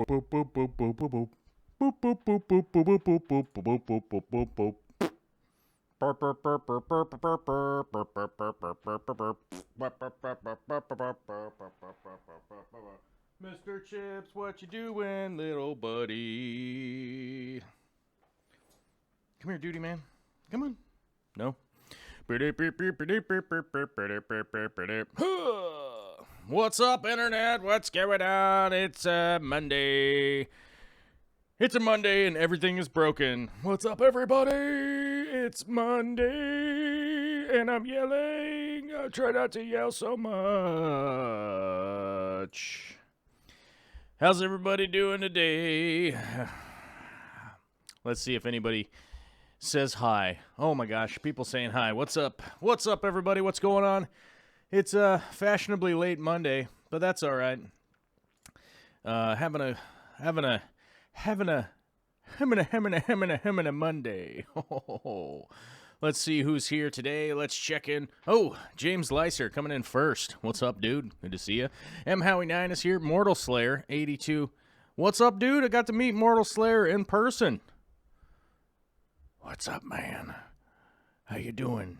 Boop, boop, boop, boop, boop, boop. Boop, boop, boop, boop, boop, boop, boop, boop, boop, boop, boop, boop, boop. Mr. Chips, what you doing, little buddy? Come here, duty man. Come on. No. What's up, Internet? What's going on? It's Monday. It's a Monday and everything is broken. What's up, everybody? It's Monday and I'm yelling. I try not to yell so much. How's everybody doing today? Let's see if anybody says hi. Oh my gosh, people saying hi. What's up? What's up, everybody? What's going on? It's fashionably late Monday, but that's all right. Having a Monday. Let's see who's here today. Let's check in. Oh, James Leiser coming in first. What's up, dude? Good to see you. M. Howie9 is here. Mortal Slayer 82. What's up, dude? I got to meet Mortal Slayer in person. What's up, man? How you doing?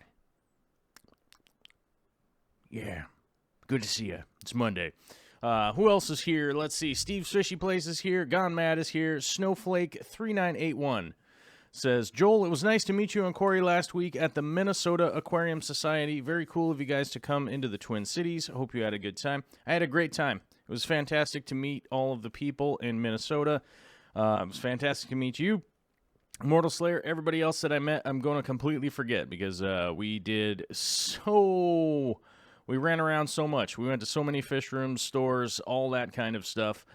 Yeah, good to see you. It's Monday. Who else is here? Let's see. Steve Fishy Place is here. Gone Mad is here. Snowflake3981 says, Joel, it was nice to meet you and Corey last week at the Minnesota Aquarium Society. Very cool of you guys to come into the Twin Cities. Hope you had a good time. I had a great time. It was fantastic to meet all of the people in Minnesota. It was fantastic to meet you, Mortal Slayer. Everybody else that I met, I'm going to completely forget because we ran around so much. We went to so many fish rooms, stores, all that kind of stuff.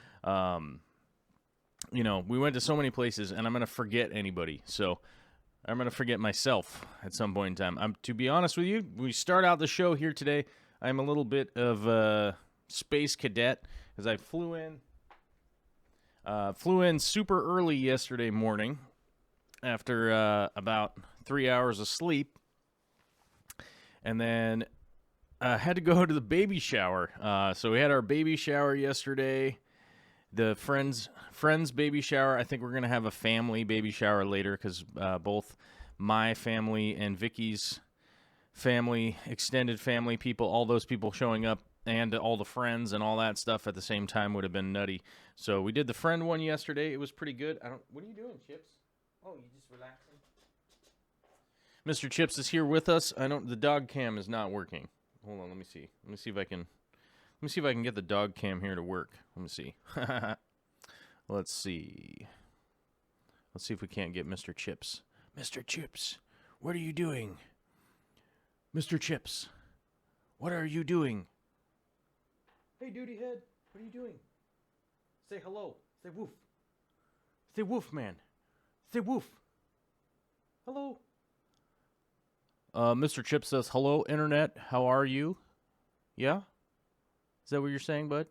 We went to so many places, and I'm going to forget anybody. So I'm going to forget myself at some point in time. To be honest with you, we start out the show here today. I'm a little bit of a space cadet because I flew in super early yesterday morning after about 3 hours of sleep. And then had to go to the baby shower. So we had our baby shower yesterday. The friends baby shower. I think we're going to have a family baby shower later because both my family and Vicky's family, extended family people, all those people showing up, and all the friends and all that stuff at the same time would have been nutty. So we did the friend one yesterday. It was pretty good. What are you doing, Chips? Oh, you just relaxing? Mr. Chips is here with us. The dog cam is not working. Hold on, let me see. Let me see if I can get the dog cam here to work. Let me see. Let's see. Let's see if we can't get Mr. Chips. Mr. Chips, what are you doing? Mr. Chips, what are you doing? Hey, duty head, what are you doing? Say hello. Say woof. Say woof, man. Say woof. Hello. Mr. Chip says, hello, Internet. How are you? Yeah? Is that what you're saying, bud?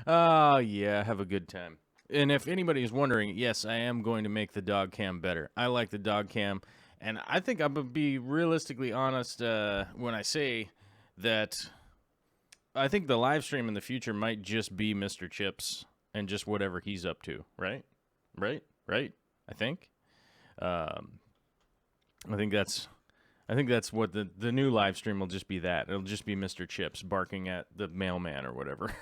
Oh, yeah. Have a good time. And if anybody is wondering, yes, I am going to make the dog cam better. I like the dog cam. And I think I'm going to be realistically honest when I say that I think the live stream in the future might just be Mr. Chips and just whatever he's up to, right? Right? I think. I think that's what the new live stream will just be. That it'll just be Mr. Chips barking at the mailman or whatever.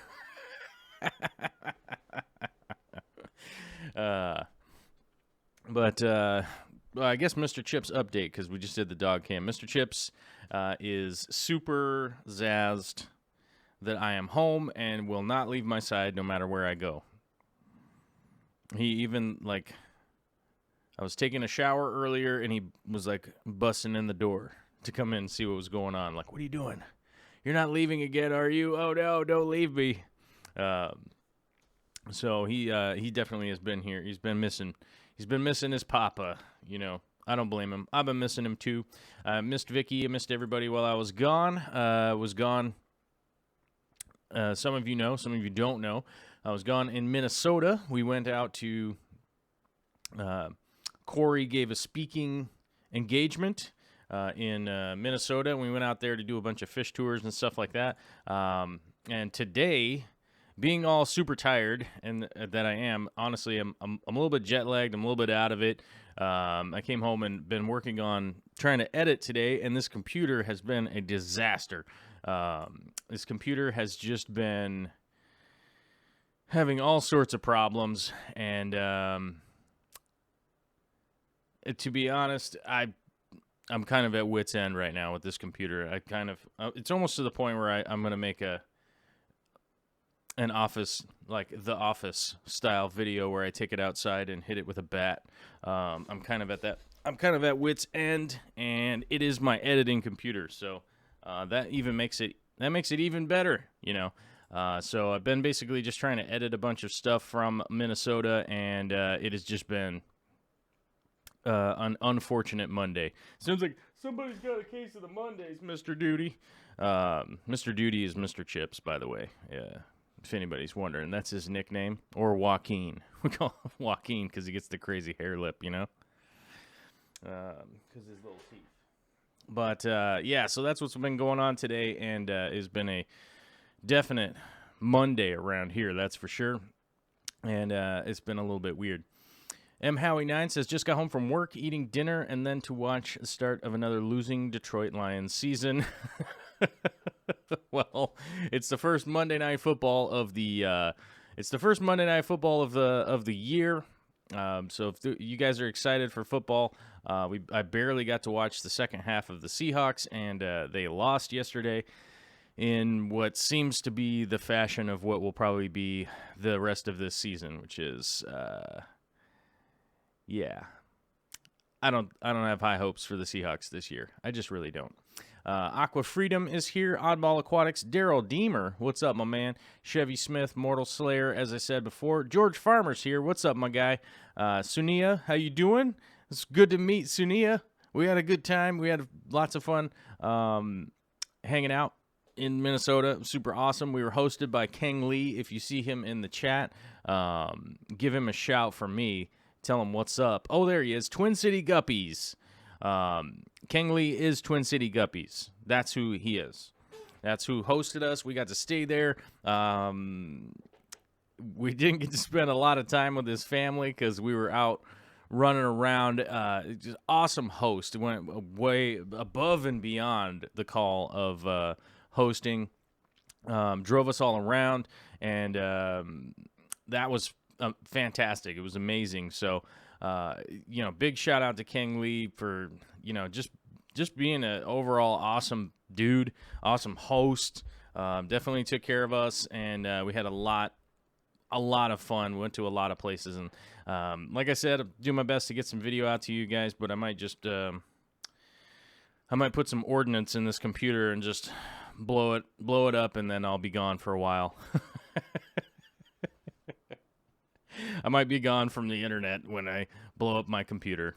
But I guess Mr. Chips update because we just did the dog cam. Mr. Chips is super zazzed that I am home and will not leave my side no matter where I go. He even, I was taking a shower earlier, and he was, busting in the door to come in and see what was going on. Like, what are you doing? You're not leaving again, are you? Oh, no, don't leave me. So he definitely has been here. He's been missing his papa, I don't blame him. I've been missing him, too. I missed Vicky. I missed everybody while I was gone. Some of you know, some of you don't know. I was gone in Minnesota. We went out to, Corey gave a speaking engagement in Minnesota. We went out there to do a bunch of fish tours and stuff like that. And today, being all super tired, and that I am, honestly, I'm a little bit jet lagged. I'm a little bit out of it. I came home and been working on trying to edit today, and this computer has been a disaster. This computer has just been having all sorts of problems, and to be honest, I'm kind of at wit's end right now with this computer. I kind of it's almost to the point where I'm going to make an office, like the Office style video where I take it outside and hit it with a bat. I'm kind of at wit's end, and it is my editing computer, so that makes it even better, you know. So I've been basically just trying to edit a bunch of stuff from Minnesota, and it has just been an unfortunate Monday. Sounds like somebody's got a case of the Mondays, Mr. Duty. Mr. Duty is Mr. Chips, by the way. Yeah, if anybody's wondering, that's his nickname. Or Joaquin. We call him Joaquin because he gets the crazy hair lip, you know? Because his little teeth. But, yeah, so that's what's been going on today, and it's been a definite Monday around here, that's for sure. And it's been a little bit weird. M. Howie9 says, just got home from work, eating dinner, and then to watch the start of another losing Detroit Lions season. Well, it's the first Monday Night Football of the year. So if you guys are excited for football, I barely got to watch the second half of the Seahawks, and they lost yesterday in what seems to be the fashion of what will probably be the rest of this season, which is yeah. I don't have high hopes for the Seahawks this year. I just really don't. Aqua Freedom is here. Oddball Aquatics. Daryl Deemer. What's up, my man? Chevy Smith. Mortal Slayer, as I said before. George Farmer's here. What's up, my guy? Sunia, how you doing? It's good to meet Sunia. We had a good time. We had lots of fun hanging out in Minnesota. Super awesome. We were hosted by Kang Lee. If you see him in the chat, give him a shout for me. Tell him what's up. Oh, there he is. Twin City Guppies. Kang Lee is Twin City Guppies. That's who he is. That's who hosted us. We got to stay there. We didn't get to spend a lot of time with his family because we were out running around. Just awesome host. Went way above and beyond the call of hosting. Drove us all around, and that was fantastic. It was amazing. So, big shout out to Kang Lee for, just being an overall awesome dude, awesome host. Definitely took care of us, and we had a lot of fun. Went to a lot of places, and like I said, I'll do my best to get some video out to you guys, but I might just I might put some ordnance in this computer and just blow it up, and then I'll be gone for a while. I might be gone from the internet when I blow up my computer,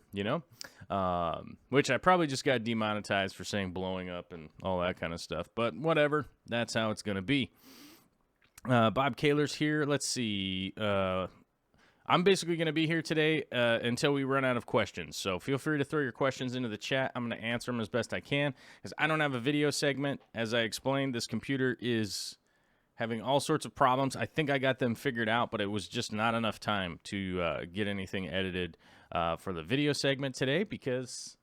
which I probably just got demonetized for saying blowing up and all that kind of stuff. But whatever, that's how it's going to be. Bob Kaler's here. Let's see. I'm basically going to be here today until we run out of questions. So feel free to throw your questions into the chat. I'm going to answer them as best I can because I don't have a video segment. As I explained, this computer is having all sorts of problems. I think I got them figured out, but it was just not enough time to get anything edited for the video segment today because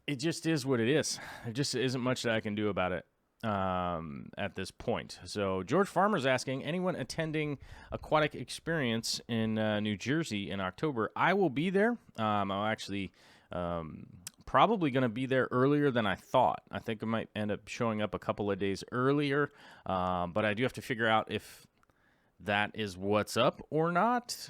it just is what it is. There just isn't much that I can do about it at this point. So George Farmer's asking, anyone attending Aquatic Experience in New Jersey in October? I will be there. I'll actually... probably going to be there earlier than I thought. I think I might end up showing up a couple of days earlier, but I do have to figure out if that is what's up or not.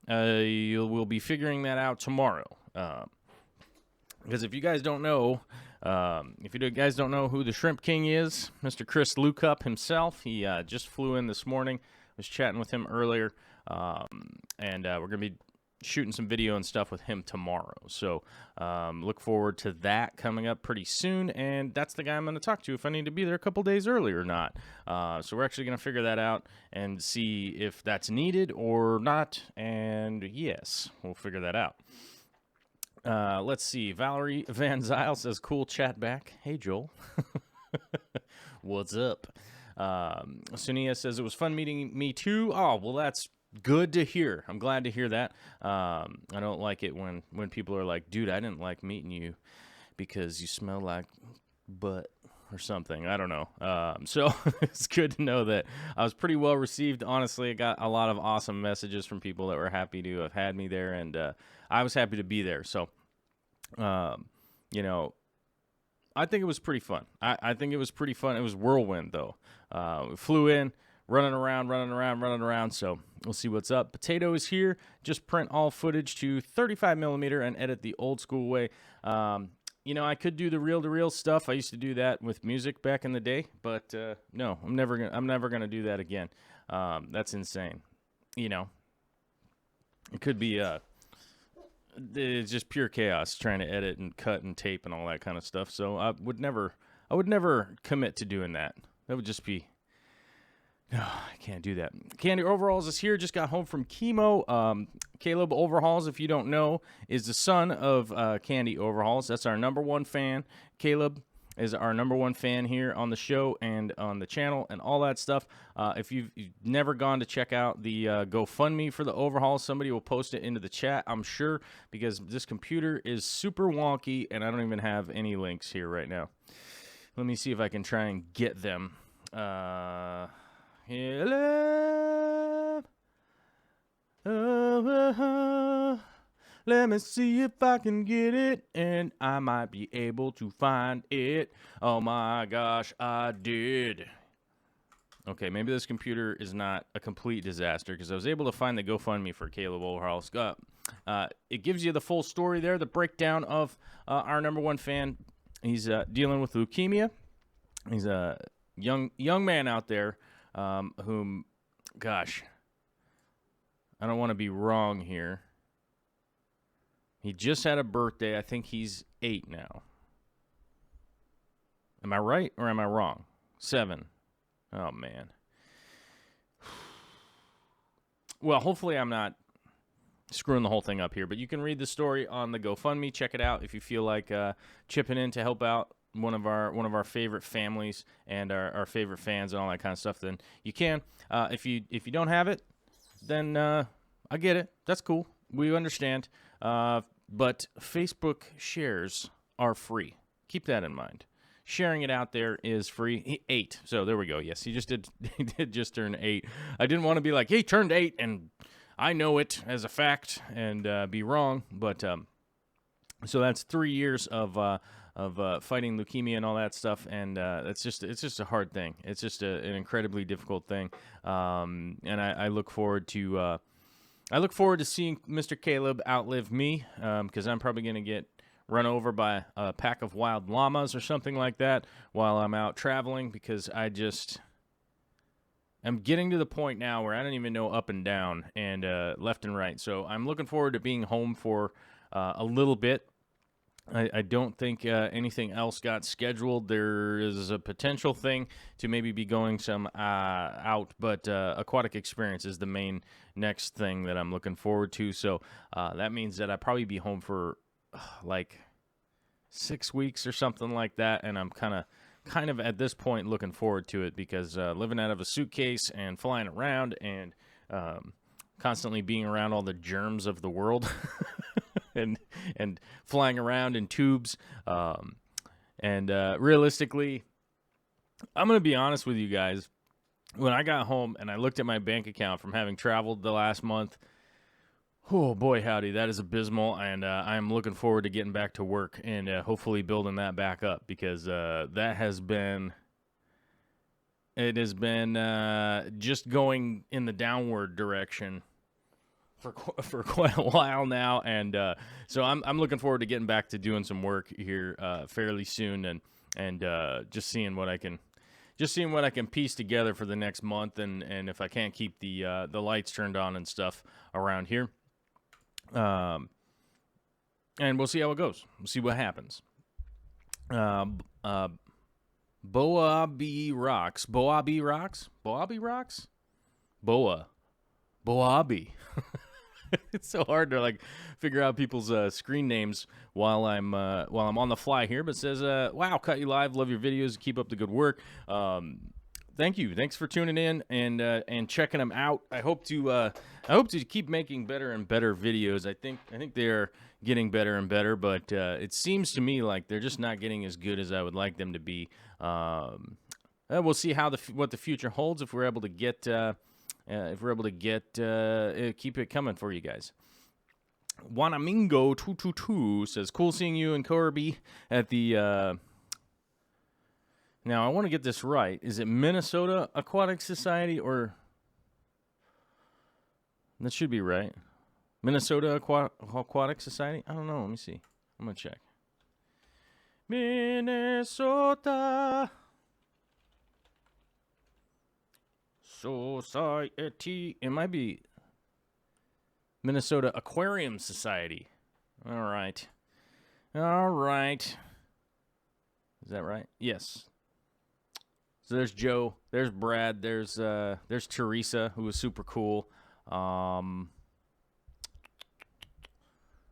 We'll be figuring that out tomorrow. Because if you guys don't know, who the Shrimp King is, Mr. Chris Lucup himself, he just flew in this morning. I was chatting with him earlier, and we're going to be shooting some video and stuff with him tomorrow. So look forward to that coming up pretty soon, and that's the guy I'm going to talk to if I need to be there a couple days early or not. So we're actually going to figure that out and see if that's needed or not, and yes, we'll figure that out. Let's see. Valerie Van Zyl says, cool chat back. Hey, Joel. What's up? Sunia says, it was fun meeting me too. Oh, well, that's good to hear. I'm glad to hear that. I don't like it when people are like, dude, I didn't like meeting you because you smell like butt or something. I don't know. So it's good to know that I was pretty well received. Honestly, I got a lot of awesome messages from people that were happy to have had me there, and I was happy to be there. So, you know, I think it was pretty fun. I think it was pretty fun. It was whirlwind, though. We flew in, running around. So we'll see what's up. Potato is here. Just print all footage to 35 millimeter and edit the old school way. You know, I could do the reel-to-reel stuff. I used to do that with music back in the day, but no, I'm never gonna do that again. That's insane. You know, it could be it's just pure chaos trying to edit and cut and tape and all that kind of stuff. So I would never commit to doing that. That would just be, no, I can't do that. Candy Overalls is here. Just got home from chemo. Caleb Overhauls, if you don't know, is the son of Candy Overhauls. That's our number one fan. Caleb is our number one fan here on the show and on the channel and all that stuff. If you've never gone to check out the GoFundMe for the overhaul, somebody will post it into the chat, I'm sure, because this computer is super wonky and I don't even have any links here right now. Let me see if I can try and get them. Hello. Let me see if I can get it, and I might be able to find it. Oh my gosh, I did. Okay, maybe this computer is not a complete disaster because I was able to find the GoFundMe for Caleb Overhaul. It gives you the full story there, the breakdown of our number one fan. He's dealing with leukemia. He's a young man out there whom, gosh, I don't want to be wrong here. He just had a birthday. I think he's 8 now. Am I right or am I wrong? 7. Oh, man. Well, hopefully I'm not screwing the whole thing up here, but you can read the story on the GoFundMe. Check it out if you feel like chipping in to help out one of our favorite families and our favorite fans and all that kind of stuff. Then you can. If you don't have it, then I get it. That's cool. We understand. But Facebook shares are free. Keep that in mind. Sharing it out there is free. 8. So there we go. Yes, he did just turn 8. I didn't want to be like, he turned 8 and I know it as a fact and be wrong. But so that's 3 years of fighting leukemia and all that stuff, and it's just a hard thing. It's just an incredibly difficult thing, and I look forward to seeing Mr. Caleb outlive me, because I'm probably going to get run over by a pack of wild llamas or something like that while I'm out traveling, because I'm getting to the point now where I don't even know up and down and left and right. So I'm looking forward to being home for a little bit. I don't think anything else got scheduled. There is a potential thing to maybe be going some out, but aquatic experience is the main next thing that I'm looking forward to. So that means that I'll probably be home for like 6 weeks or something like that, and I'm kind of at this point looking forward to it, because living out of a suitcase and flying around and constantly being around all the germs of the world and flying around in tubes, and realistically, I'm going to be honest with you guys. When I got home and I looked at my bank account from having traveled the last month, oh boy howdy, that is abysmal, and I'm looking forward to getting back to work and hopefully building that back up, because that has been just going in the downward direction for quite a while now, and so I'm looking forward to getting back to doing some work here fairly soon, and just seeing what I can piece together for the next month, and if I can't keep the lights turned on and stuff around here, and we'll see how it goes. We'll see what happens. Boabi rocks. Boabi. It's so hard to like figure out people's screen names while I'm on the fly here. But it says, "Wow, caught you live. Love your videos. Keep up the good work." Thank you. Thanks for tuning in and checking them out. I hope to keep making better and better videos. I think they're getting better and better, but it seems to me like they're just not getting as good as I would like them to be. We'll see how what the future holds if we're able to get keep it coming for you guys. Wanamingo222 says, "Cool seeing you and Corby at the." Now, I want to get this right. Is it Minnesota Aquatic Society or... That should be right. Minnesota Aquatic Society? I don't know. Let me see. I'm going to check. Minnesota Society. It might be Minnesota Aquarium Society. All right. All right. Is that right? Yes. So there's Joe, there's Brad, there's Teresa, who was super cool.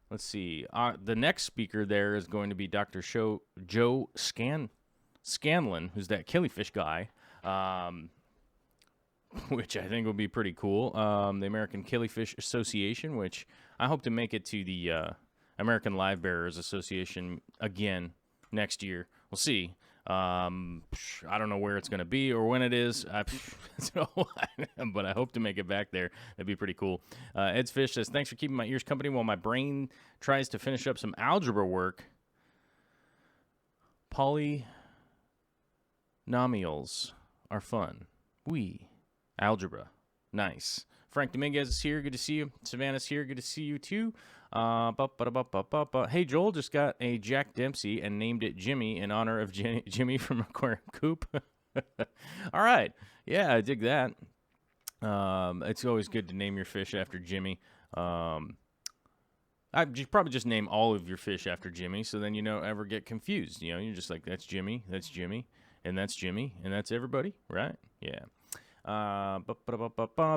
Let's see. The next speaker there is going to be Dr. Joe Scanlon, who's that killifish guy, which I think will be pretty cool. The American Killifish Association, which I hope to make it to the American Live Bearers Association again next year. We'll see. I don't know where it's going to be or when it is, but I hope to make it back there. That'd be pretty cool. Ed's Fish says, "Thanks for keeping my ears company while my brain tries to finish up some algebra work. Polynomials are fun. Algebra. Nice. Frank Dominguez is here. Good to see you. Savannah's here. Good to see you, too. Hey, Joel just got a Jack Dempsey and named it Jimmy in honor of Jimmy from Aquarium Coop." All right. Yeah, I dig that. It's always good to name your fish after Jimmy. You probably just name all of your fish after Jimmy, so then you don't ever get confused. You know, you're just like, that's Jimmy, and that's Jimmy, and that's everybody, right? Yeah.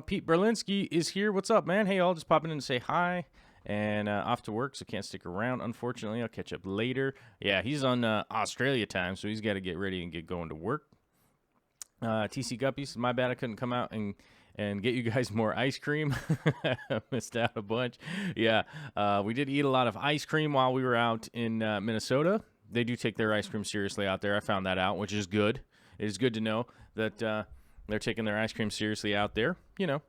Pete Berlinski is here. What's up, man? Hey, I'll just pop in and say hi. And off to work, so can't stick around, unfortunately. I'll catch up later. Yeah, he's on Australia time, so he's got to get ready and get going to work. TC Guppy says, "My bad I couldn't come out and get you guys more ice cream." Missed out a bunch. Yeah, we did eat a lot of ice cream while we were out in Minnesota. They do take their ice cream seriously out there. I found that out, which is good. It is good to know that they're taking their ice cream seriously out there, you know.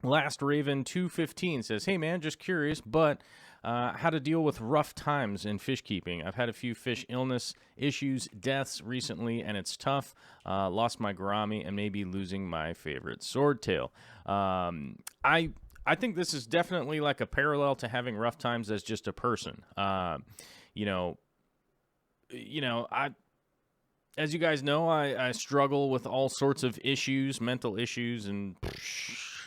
Last Raven 215 says, "Hey man, just curious, but how to deal with rough times in fish keeping. I've had a few fish illness issues, deaths recently, and it's tough. Lost my gourami and maybe losing my favorite swordtail." I think this is definitely like a parallel to having rough times as just a person. As you guys know, I struggle with all sorts of issues, mental issues, and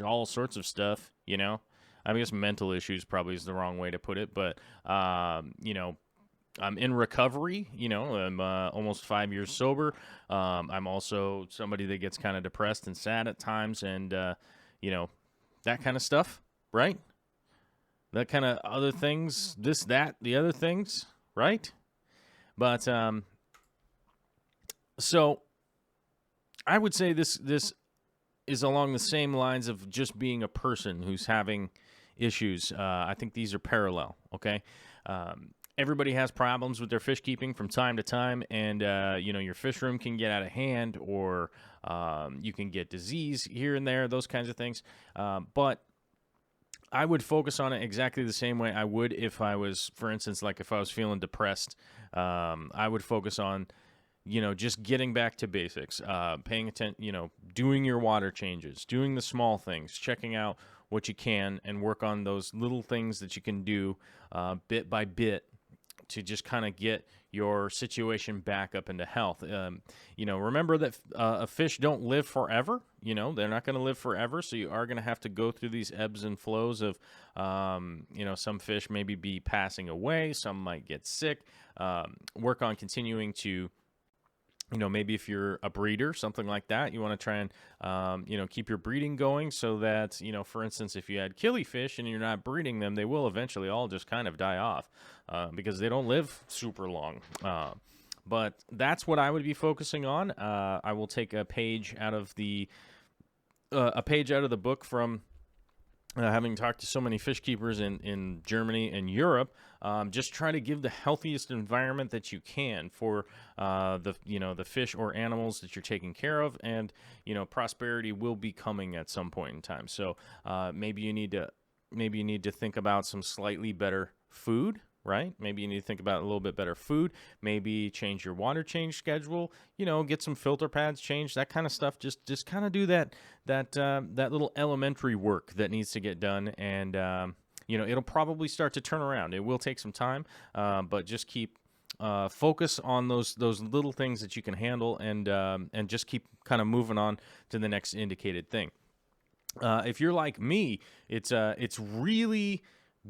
all sorts of stuff, you know. I guess mental issues probably is the wrong way to put it, but, I'm in recovery, you know. I'm almost 5 years sober. I'm also somebody that gets kind of depressed and sad at times, and, that kind of stuff, right? That kind of other things, this, that, the other things, right? But, so I would say this is along the same lines of just being a person who's having issues. I think these are parallel, okay? Everybody has problems with their fish keeping from time to time, and, your fish room can get out of hand, or you can get disease here and there, those kinds of things. But I would focus on it exactly the same way I would if I was, for instance, like if I was feeling depressed. I would focus on just getting back to basics, paying attention, doing your water changes, doing the small things, checking out what you can, and work on those little things that you can do bit by bit to just kind of get your situation back up into health. Remember that fish don't live forever. They're not going to live forever, so you are going to have to go through these ebbs and flows of, some fish maybe be passing away, some might get sick. Work on continuing to maybe if you're a breeder, something like that, you want to try and, keep your breeding going so that, for instance, if you had killifish and you're not breeding them, they will eventually all just kind of die off because they don't live super long. But that's what I would be focusing on. I will take a page out of the book from having talked to so many fish keepers in Germany and Europe. Just try to give the healthiest environment that you can for the fish or animals that you're taking care of, and prosperity will be coming at some point in time. So maybe you need to think about some slightly better food. Right? Maybe you need to think about a little bit better food. Maybe change your water change schedule. Get some filter pads changed. That kind of stuff. Just kind of do that little elementary work that needs to get done, and it'll probably start to turn around. It will take some time, but just keep focus on those little things that you can handle, and just keep kind of moving on to the next indicated thing. If you're like me, it's really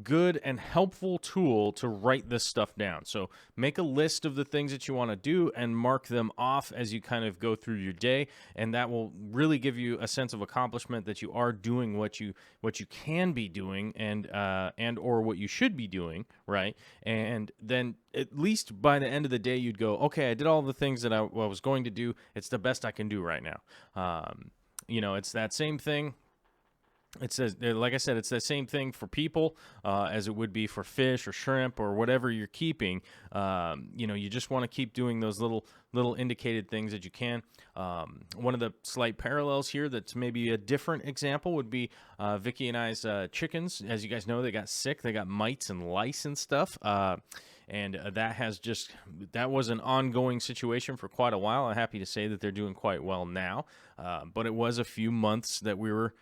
good and helpful tool to write this stuff down. So make a list of the things that you want to do and mark them off as you kind of go through your day, and that will really give you a sense of accomplishment that you are doing what you can be doing, and or what you should be doing, right? And then at least by the end of the day you'd go, okay, I did all the things that I was going to do. It's the best I can do right now. It's that same thing. It says, like I said, it's the same thing for people as it would be for fish or shrimp or whatever you're keeping. You just want to keep doing those little indicated things that you can. One of the slight parallels here that's maybe a different example would be Vicky and I's chickens. As you guys know, they got sick. They got mites and lice and stuff. And that was an ongoing situation for quite a while. I'm happy to say that they're doing quite well now. But it was a few months that we were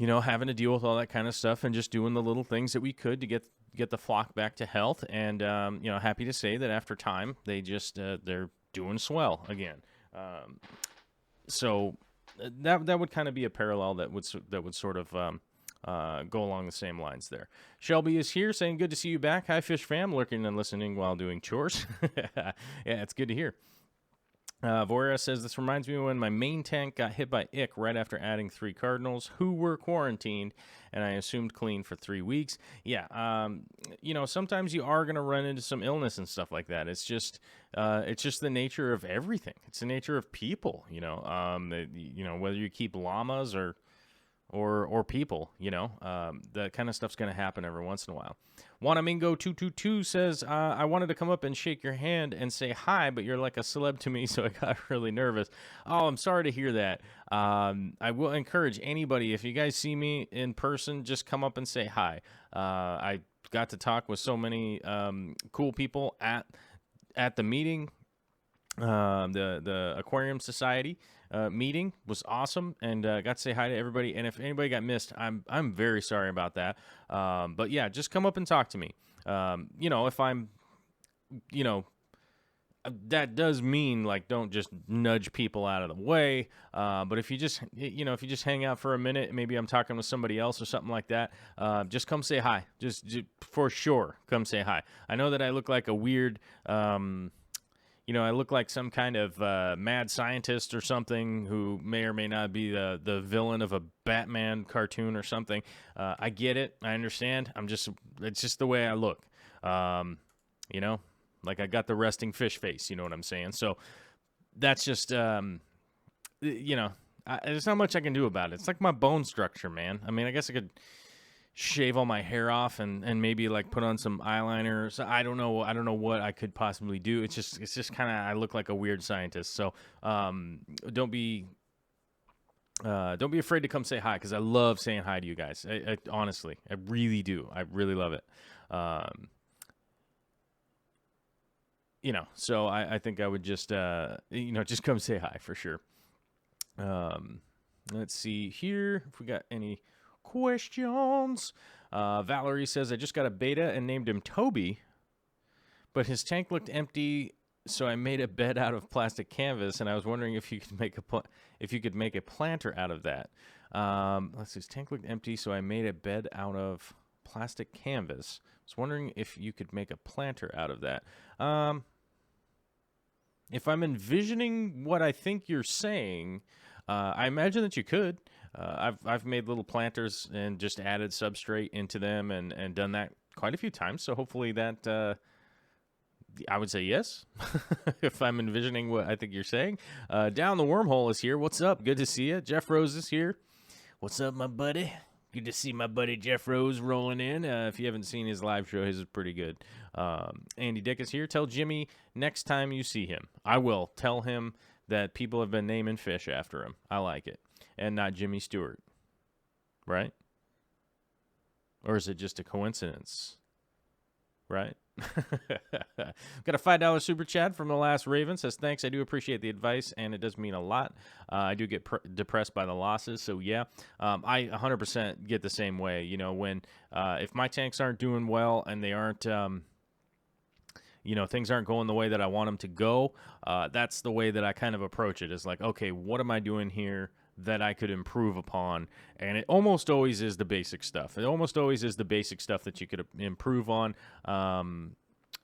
having to deal with all that kind of stuff and just doing the little things that we could to get the flock back to health. And, happy to say that after time, they just, they're doing swell again. So that would kind of be a parallel that would sort of, go along the same lines there. Shelby is here saying, good to see you back. Hi, Fish Fam, lurking and listening while doing chores. Yeah, it's good to hear. Voria says, this reminds me when my main tank got hit by ick right after adding 3 cardinals who were quarantined, and I assumed clean for 3 weeks. Yeah, sometimes you are going to run into some illness and stuff like that. It's just the nature of everything. It's the nature of people, whether you keep llamas or people, that kind of stuff's going to happen every once in a while. Wanamingo222 says, I wanted to come up and shake your hand and say hi, but you're like a celeb to me, so I got really nervous. Oh, I'm sorry to hear that. I will encourage anybody, if you guys see me in person, just come up and say hi. I got to talk with so many cool people at the meeting. The Aquarium Society meeting was awesome, and got to say hi to everybody. And if anybody got missed, I'm very sorry about that. But yeah, just come up and talk to me. If I'm, that does mean like don't just nudge people out of the way. But if you just hang out for a minute, maybe I'm talking with somebody else or something like that. Just come say hi. Just for sure, come say hi. I know that I look like a weird. I look like some kind of mad scientist or something who may or may not be the villain of a Batman cartoon or something. I get it. I understand. It's just the way I look. Like I got the resting fish face. You know what I'm saying? So that's just, there's not much I can do about it. It's like my bone structure, man. I mean, I guess I could shave all my hair off and maybe like put on some eyeliner. So I don't know what I could possibly do. It's just kind of, I look like a weird scientist. So don't be afraid to come say hi, because I love saying hi to you guys. I honestly, I really do. I really love it. So I think I would just just come say hi for sure. Let's see here if we got any questions. Valerie says, I just got a beta and named him Toby, but his tank looked empty, so I made a bed out of plastic canvas, and I was wondering if you could make a planter out of that. Let's see, his tank looked empty, so I made a bed out of plastic canvas. I was wondering if you could make a planter out of that. if I'm envisioning what I think you're saying, I imagine that you could. I've made little planters and just added substrate into them and done that quite a few times. So hopefully that I would say yes, if I'm envisioning what I think you're saying. Down the Wormhole is here. What's up? Good to see you. Jeff Rose is here. What's up, my buddy? Good to see my buddy Jeff Rose rolling in. If you haven't seen his live show, his is pretty good. Andy Dick is here. Tell Jimmy next time you see him. I will tell him that people have been naming fish after him. I like it. And not Jimmy Stewart. Right? Or is it just a coincidence? Right? Got a $5 super chat from the last Raven. Says, thanks, I do appreciate the advice, and it does mean a lot. I do get depressed by the losses, so yeah. I 100% get the same way. You know, when if my tanks aren't doing well and they aren't, you know, things aren't going the way that I want them to go, that's the way that I kind of approach it. It's like, okay, what am I doing here that I could improve upon? And it almost always is the basic stuff. It almost always is the basic stuff that you could improve on,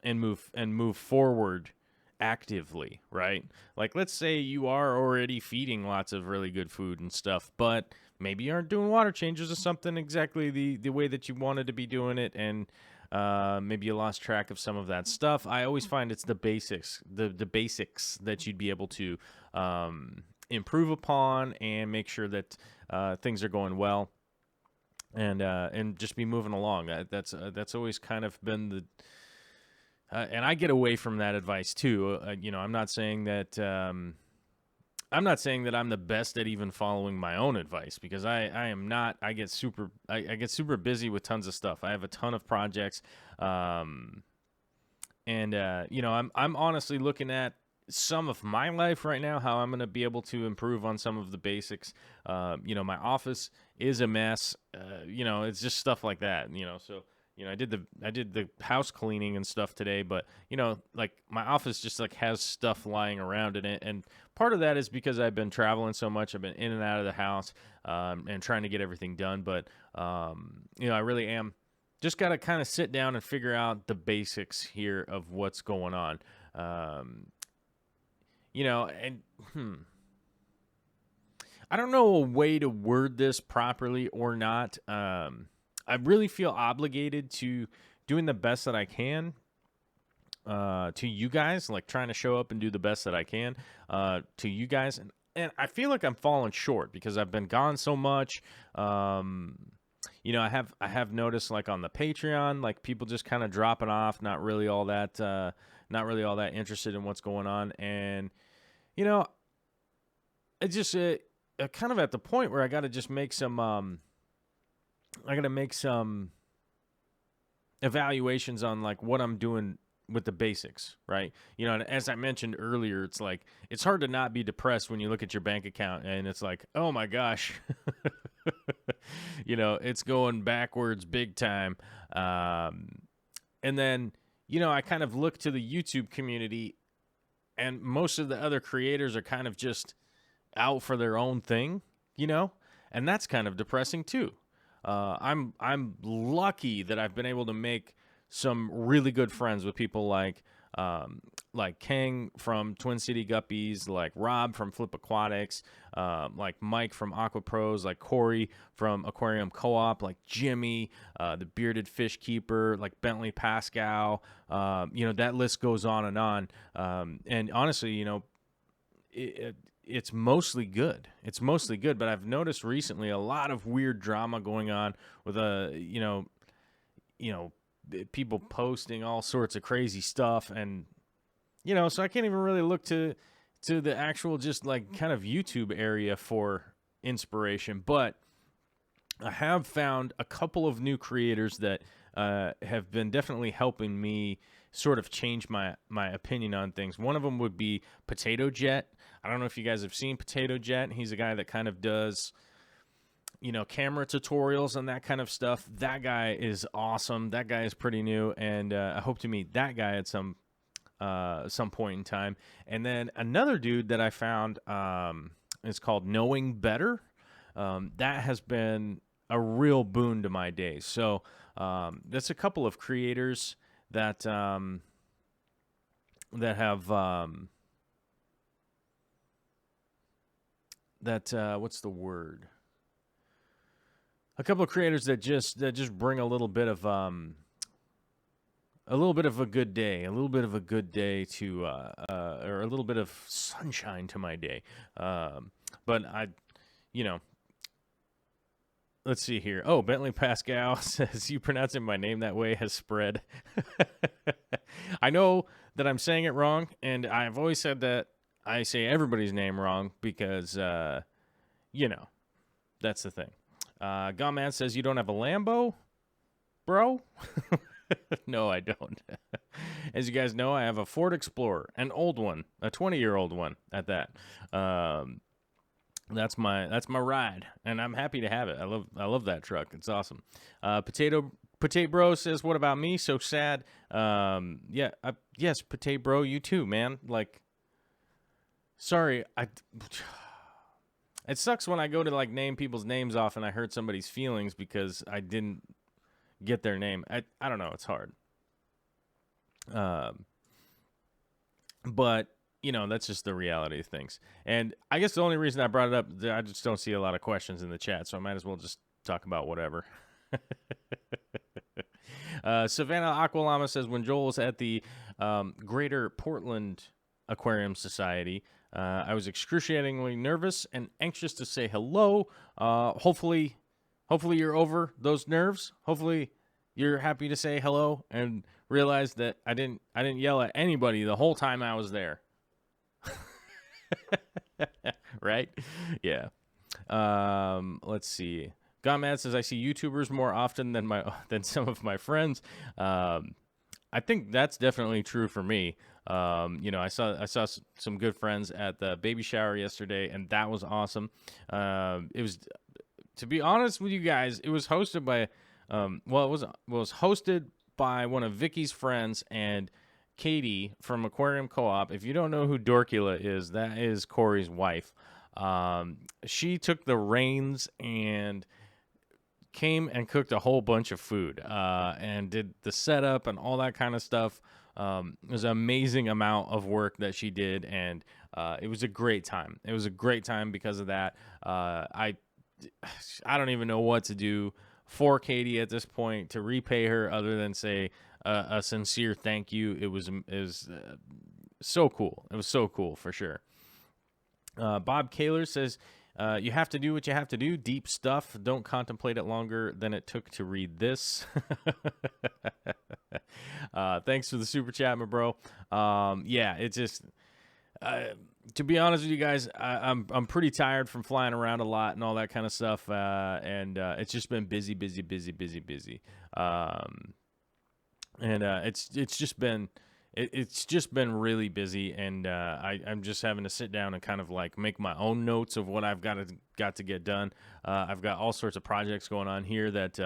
and move forward actively, right? Like, let's say you are already feeding lots of really good food and stuff, but maybe you aren't doing water changes or something exactly the way that you wanted to be doing it, and maybe you lost track of some of that stuff. I always find it's the basics, the basics that you'd be able to improve upon and make sure that things are going well, and just be moving along. That's always kind of been the and I get away from that advice too. You know, I'm not saying that I'm the best at even following my own advice, because I am not. I get super busy with tons of stuff. I have a ton of projects, and you know, I'm honestly looking at some of my life right now, how I'm going to be able to improve on some of the basics. You know, my office is a mess. You know, it's just stuff like that. You know, so. You know, I did the house cleaning and stuff today, but you know, like my office just like has stuff lying around in it, and part of that is because I've been traveling so much. I've been in and out of the house, and trying to get everything done. But you know, I really am just got to kind of sit down and figure out the basics here of what's going on. You know, and I don't know a way to word this properly or not. I really feel obligated to doing the best that I can to you guys, like trying to show up and do the best that I can to you guys. And I feel like I'm falling short because I've been gone so much. You know, I have noticed, like, on the Patreon, like, people just kind of dropping off, not really all that interested in what's going on. And, you know, it's just kind of at the point where I got to just make some evaluations on like what I'm doing with the basics, right? You know, and as I mentioned earlier, it's like, it's hard to not be depressed when you look at your bank account and it's like, oh my gosh, you know, it's going backwards big time. And then, you know, I kind of look to the YouTube community, and most of the other creators are kind of just out for their own thing, you know, and that's kind of depressing too. I'm lucky that I've been able to make some really good friends with people like Kang from Twin City Guppies, like Rob from Flip Aquatics, like Mike from Aqua Pros, like Corey from Aquarium Co-op, like Jimmy, the Bearded Fish Keeper, like Bentley Pascal. You know, that list goes on and on. And honestly, you know, it's mostly good. It's mostly good, but I've noticed recently a lot of weird drama going on with you know, people posting all sorts of crazy stuff, and you know, so I can't even really look to the actual just like kind of YouTube area for inspiration. But I have found a couple of new creators that have been definitely helping me sort of change my opinion on things. One of them would be Potato Jet. I don't know if you guys have seen Potato Jet. He's a guy that kind of does, you know, camera tutorials and that kind of stuff. That guy is awesome. That guy is pretty new, and I hope to meet that guy at some point in time. And then another dude that I found is called Knowing Better. That has been a real boon to my days. So that's a couple of creators that that have what's the word? A couple of creators that just bring a little bit of a good day, a little bit of a good day to or a little bit of sunshine to my day. But let's see here. Oh, Bentley Pascal says, you pronouncing my name that way has spread. I know that I'm saying it wrong, and I've always said that I say everybody's name wrong because, that's the thing. Gone says, you don't have a Lambo, bro? No, I don't. As you guys know, I have a Ford Explorer, an old one, a 20-year-old one at that. That's my ride, and I'm happy to have it. I love that truck. It's awesome. Potato Bro says, what about me? So sad. Yes, Potato Bro, you too, man. Like, sorry, it sucks when I go to like name people's names off and I hurt somebody's feelings because I didn't get their name. I don't know. It's hard. But that's just the reality of things. And I guess the only reason I brought it up, I just don't see a lot of questions in the chat, so I might as well just talk about whatever. Savannah Aqualama says, when Joel was at the Greater Portland Aquarium Society, I was excruciatingly nervous and anxious to say hello. Hopefully you're over those nerves. Hopefully you're happy to say hello and realize that I didn't yell at anybody the whole time I was there. Right? Yeah. Let's see. Got Mad says, I see YouTubers more often than some of my friends. I think that's definitely true for me. I saw some good friends at the baby shower yesterday, and that was awesome. It was, to be honest with you guys, it was hosted by, it was hosted by one of Vicky's friends and Katie from Aquarium Co-op. If you don't know who Dorkula is, that is Corey's wife. She took the reins and came and cooked a whole bunch of food and did the setup and all that kind of stuff. It was an amazing amount of work that she did, and it was a great time. It was a great time because of that. I don't even know what to do for Katie at this point to repay her other than say a sincere thank you. It was so cool. It was so cool for sure. Bob Kaler says, you have to do what you have to do. Deep stuff. Don't contemplate it longer than it took to read this. Thanks for the super chat, my bro. It's just, to be honest with you guys, I'm pretty tired from flying around a lot and all that kind of stuff. And it's just been busy. It's just been really busy, and I'm just having to sit down and kind of like make my own notes of what I've got to get done. I've got all sorts of projects going on here that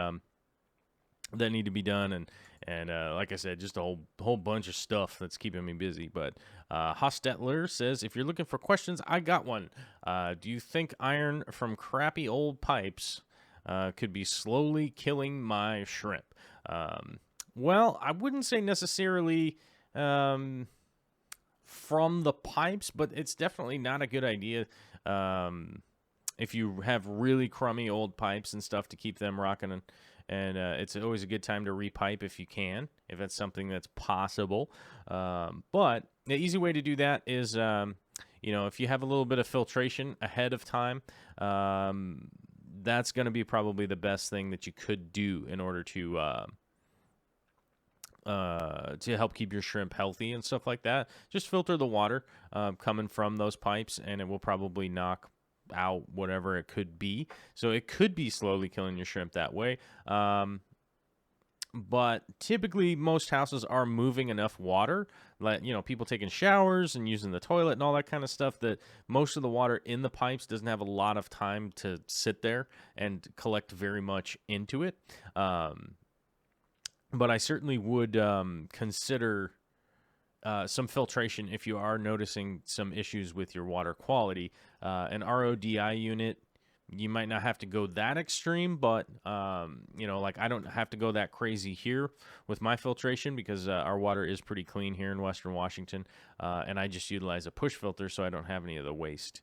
need to be done, and like I said, just a whole bunch of stuff that's keeping me busy. But Hostetler says, if you're looking for questions, I got one. Do you think iron from crappy old pipes could be slowly killing my shrimp? Well, I wouldn't say necessarily from the pipes, but it's definitely not a good idea if you have really crummy old pipes and stuff to keep them rocking, and it's always a good time to repipe if you can, if that's something that's possible. But the easy way to do that is, if you have a little bit of filtration ahead of time, that's going to be probably the best thing that you could do in order to help keep your shrimp healthy and stuff like that. Just filter the water coming from those pipes, and it will probably knock out whatever it could be. So it could be slowly killing your shrimp that way. But typically most houses are moving enough water, like, people taking showers and using the toilet and all that kind of stuff, that most of the water in the pipes doesn't have a lot of time to sit there and collect very much into it. But I certainly would consider some filtration if you are noticing some issues with your water quality. An RODI unit, you might not have to go that extreme, but, I don't have to go that crazy here with my filtration because our water is pretty clean here in Western Washington, and I just utilize a push filter so I don't have any of the waste.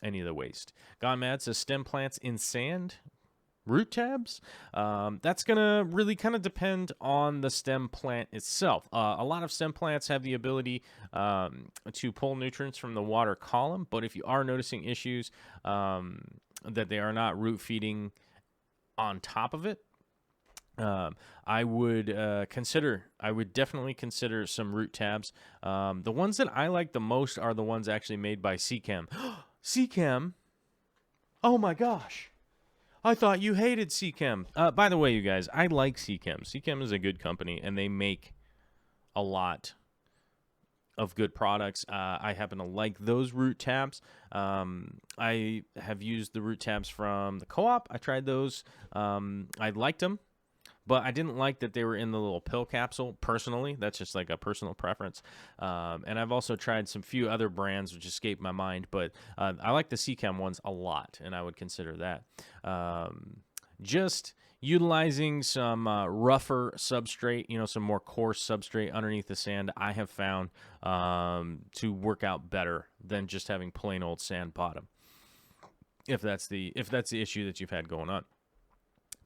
any of the waste. Gone Mad says stem plants in sand. Root tabs? That's going to really kind of depend on the stem plant itself. A lot of stem plants have the ability to pull nutrients from the water column, but if you are noticing issues that they are not root feeding on top of it, I would definitely consider some root tabs. The ones that I like the most are the ones actually made by Seachem. Seachem? Oh my gosh. I thought you hated Seachem. By the way, you guys, I like Seachem. Seachem is a good company, and they make a lot of good products. I happen to like those root tabs. I have used the root tabs from the co-op. I tried those. I liked them, but I didn't like that they were in the little pill capsule, personally. That's just like a personal preference. And I've also tried some few other brands, which escaped my mind, but I like the Seachem ones a lot, and I would consider that. Just utilizing some rougher substrate, some more coarse substrate underneath the sand, I have found to work out better than just having plain old sand bottom, if that's the issue that you've had going on.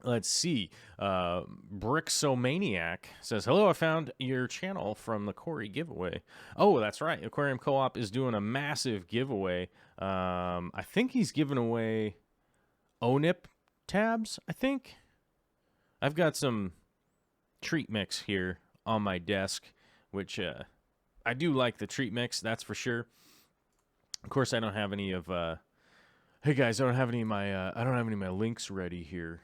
Let's see. Brixomaniac says, hello, I found your channel from the Corey giveaway. Oh, that's right. Aquarium Co-op is doing a massive giveaway. I think he's giving away ONIP tabs, I think. I've got some treat mix here on my desk, which I do like the treat mix, that's for sure. Of course, I don't have any of... hey, guys, I don't have any of my links ready here.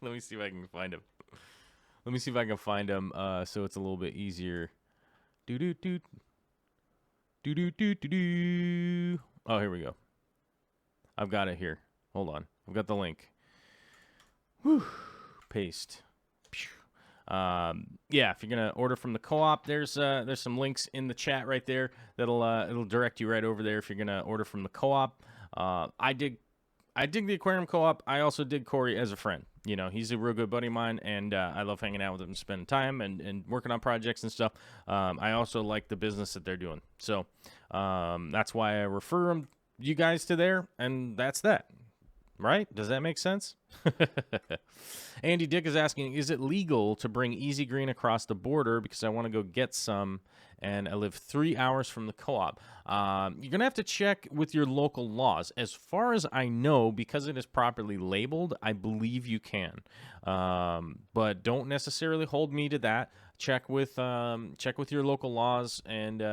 Let me see if I can find them. So it's a little bit easier. Oh, here we go. I've got it here. Hold on. I've got the link. Whew. Paste. Yeah, if you're gonna order from the co-op, there's some links in the chat right there that'll it'll direct you right over there if you're gonna order from the co-op. I dig the Aquarium Co-op. I also dig Corey as a friend. He's a real good buddy of mine, and I love hanging out with him, spending time, and working on projects and stuff. I also like the business that they're doing. So that's why I refer you guys to there, and that's that. Right? Does that make sense? Andy Dick is asking, is it legal to bring Easy Green across the border because I want to go get some and I live 3 hours from the co-op? You're going to have to check with your local laws. As far as I know, because it is properly labeled, I believe you can. But don't necessarily hold me to that. Check with your local laws and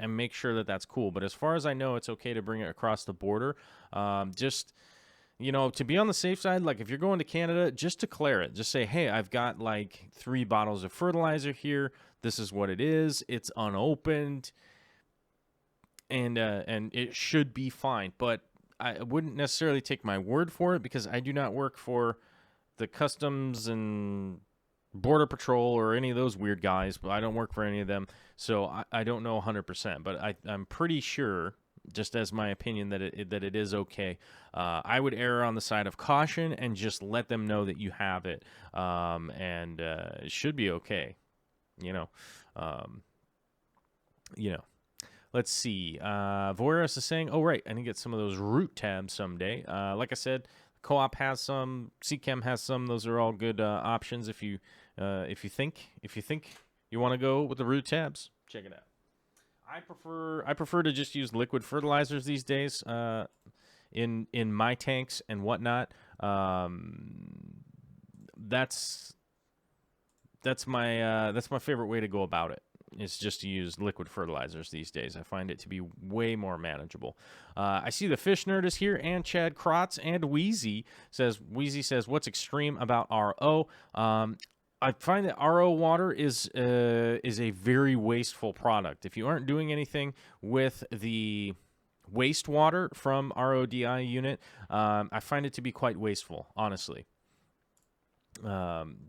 make sure that that's cool. But as far as I know, it's okay to bring it across the border. To be on the safe side, like if you're going to Canada, just declare it. Just say, hey, I've got like 3 bottles of fertilizer here. This is what it is. It's unopened. And it should be fine. But I wouldn't necessarily take my word for it because I do not work for the Customs and Border Patrol or any of those weird guys. But I don't work for any of them. So I don't know 100%. But I'm pretty sure, just as my opinion, that it is okay. I would err on the side of caution and just let them know that you have it, and it should be okay. Let's see. Voyris is saying, oh right, I need to get some of those root tabs someday. Like I said, Co-op has some, Seachem has some. Those are all good options if you think you want to go with the root tabs. Check it out. I prefer to just use liquid fertilizers these days in my tanks and whatnot. That's my favorite way to go about it. Is just to use liquid fertilizers these days. I find it to be way more manageable. I see the Fish Nerd is here, and Chad Krotz, and Wheezy says, what's extreme about RO? I find that RO water is a very wasteful product. If you aren't doing anything with the wastewater from RODI unit, I find it to be quite wasteful, honestly.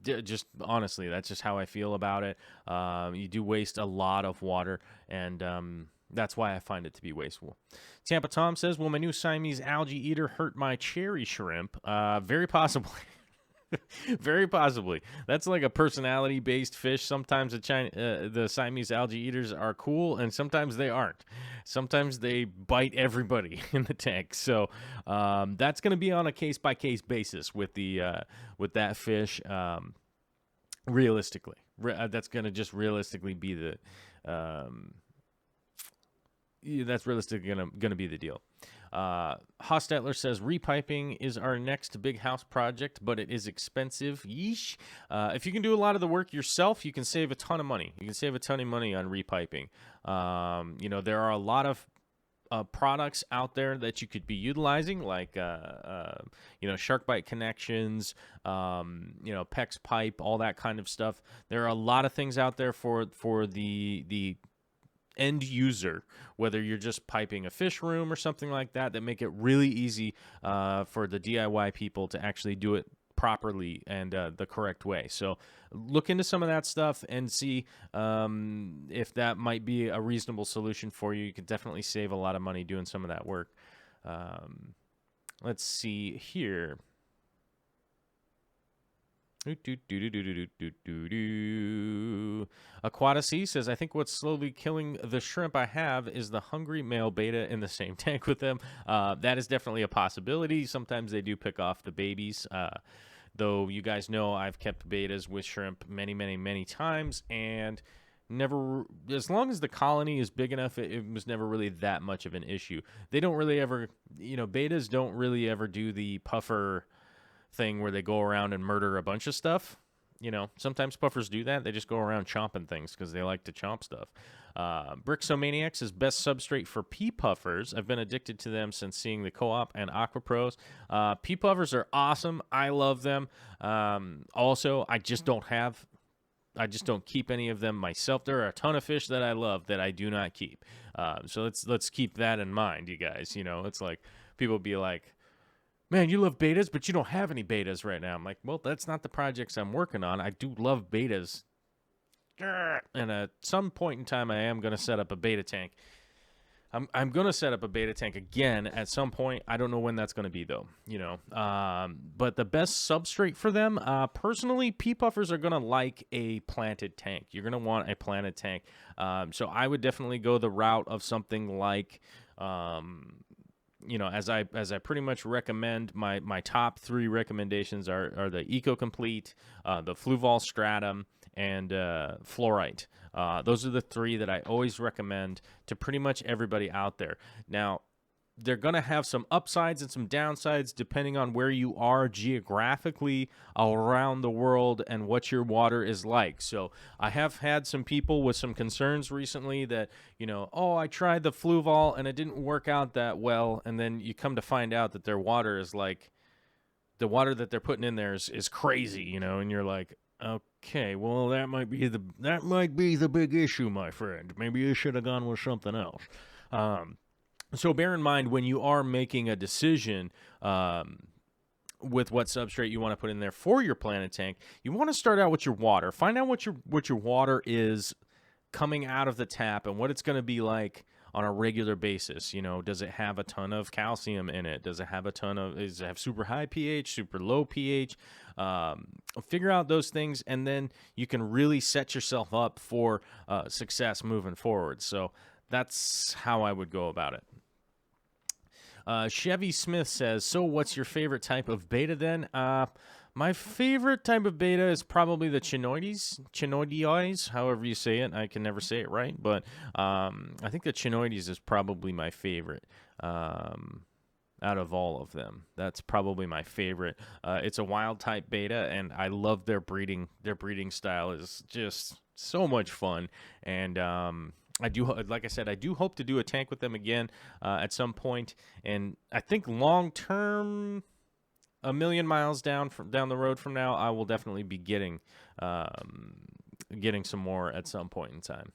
Just honestly, that's just how I feel about it. You do waste a lot of water, and that's why I find it to be wasteful. Tampa Tom says, will my new Siamese algae eater hurt my cherry shrimp? Very possibly. Very possibly. That's like a personality-based fish. Sometimes the Siamese algae eaters are cool, and sometimes they aren't. Sometimes they bite everybody in the tank. So that's going to be on a case-by-case basis with that fish. Realistically, that's going to just realistically be that's realistically going to be the deal. Hostetler says repiping is our next big house project, but it is expensive. Yeesh. If you can do a lot of the work yourself, you can save a ton of money. You can save a ton of money on repiping. There are a lot of products out there that you could be utilizing, like shark bite connections, PEX pipe, all that kind of stuff. There are a lot of things out there for the end user, whether you're just piping a fish room or something like that make it really easy for the DIY people to actually do it properly and the correct way. So look into some of that stuff and see if that might be a reasonable solution for you. You could definitely save a lot of money doing some of that work. Let's see here. Aquatasy says, I think what's slowly killing the shrimp I have is the hungry male beta in the same tank with them. That is definitely a possibility. Sometimes they do pick off the babies. Though you guys know I've kept betas with shrimp many, many, many times, and never, as long as the colony is big enough, it was never really that much of an issue. They don't really ever, betas don't really ever do the puffer thing where they go around and murder a bunch of stuff. Sometimes puffers do that. They just go around chomping things because they like to chomp stuff. Brixomaniacs is best substrate for pea puffers. I've been addicted to them since seeing the Co-op and Aqua Pros. Pea puffers are awesome. I love them. Also, I just don't keep any of them myself. There are a ton of fish that I love that I do not keep. So let's keep that in mind, you guys. It's like people be like, man, you love betas, but you don't have any betas right now. I'm like, well, that's not the projects I'm working on. I do love betas. And at some point in time, I am going to set up a beta tank. I'm going to set up a beta tank again at some point. I don't know when that's going to be, though. But the best substrate for them, personally, pea puffers are going to like a planted tank. You're going to want a planted tank. So I would definitely go the route of something like... as I pretty much recommend, my top 3 recommendations are the EcoComplete, the Fluval Stratum, and Fluorite. Those are the 3 that I always recommend to pretty much everybody out there. Now, they're going to have some upsides and some downsides depending on where you are geographically around the world and what your water is like. So I have had some people with some concerns recently that, I tried the Fluval and it didn't work out that well. And then you come to find out that their water is like, the water that they're putting in there is crazy, and you're like, okay, well, that might be the big issue, my friend. Maybe you should have gone with something else. So bear in mind when you are making a decision with what substrate you want to put in there for your planted tank, you want to start out with your water. Find out what your water is coming out of the tap and what it's going to be like on a regular basis. Does it have a ton of calcium in it? Does it have does it have super high pH, super low pH? Figure out those things, and then you can really set yourself up for success moving forward. So that's how I would go about it. Chevy Smith says, so what's your favorite type of beta then? My favorite type of beta is probably the chinoides, however you say it. I can never say it right, but I think the chinoides is probably my favorite out of all of them. That's probably my favorite. It's a wild type beta, and I love their breeding. Their breeding style is just so much fun, and like I said, I do hope to do a tank with them again at some point, and I think long term, a million miles down the road from now, I will definitely be getting some more at some point in time.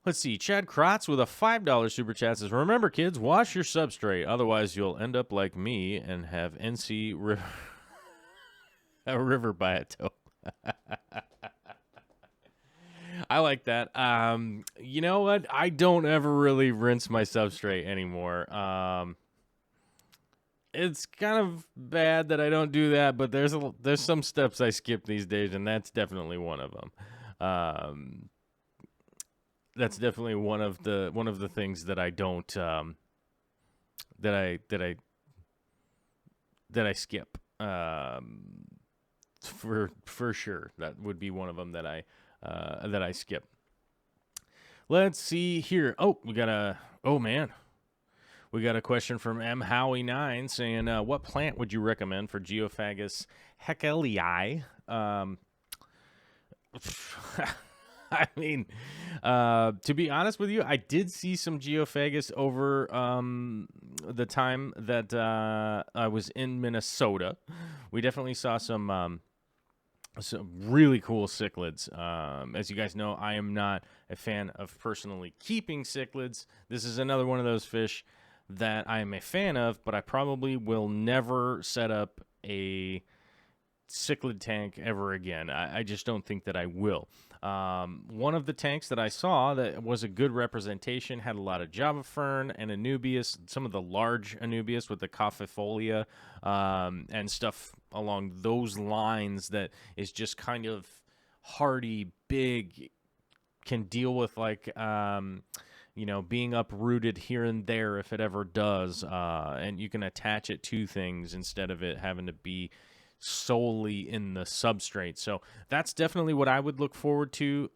Let's see. Chad Kratz with a $5 super chat says, remember, kids, wash your substrate. Otherwise, you'll end up like me and have NC a river by a toe. I like that. You know what? I don't ever really rinse my substrate anymore. it's kind of bad that I don't do that, but there's some steps I skip these days, and that's definitely one of them. That's definitely one of the things that I don't that I skip. For sure, that would be one of them that I skip. Let's see here. Oh, we got a question from M Howie9 saying, "What plant would you recommend for Geophagus heckelii?" I mean, to be honest with you, I did see some Geophagus over the time that I was in Minnesota. We definitely saw some really cool cichlids. As you guys know, I am not a fan of personally keeping cichlids. This is another one of those fish that I am a fan of, but I probably will never set up a cichlid tank ever again. I just don't think that I will. One of the tanks that I saw that was a good representation had a lot of Java fern and Anubias, some of the large Anubias with the cophifolia and stuff along those lines that is just kind of hardy, big, can deal with like being uprooted here and there if it ever does, and you can attach it to things instead of it having to be solely in the substrate. So that's definitely what I would look forward to,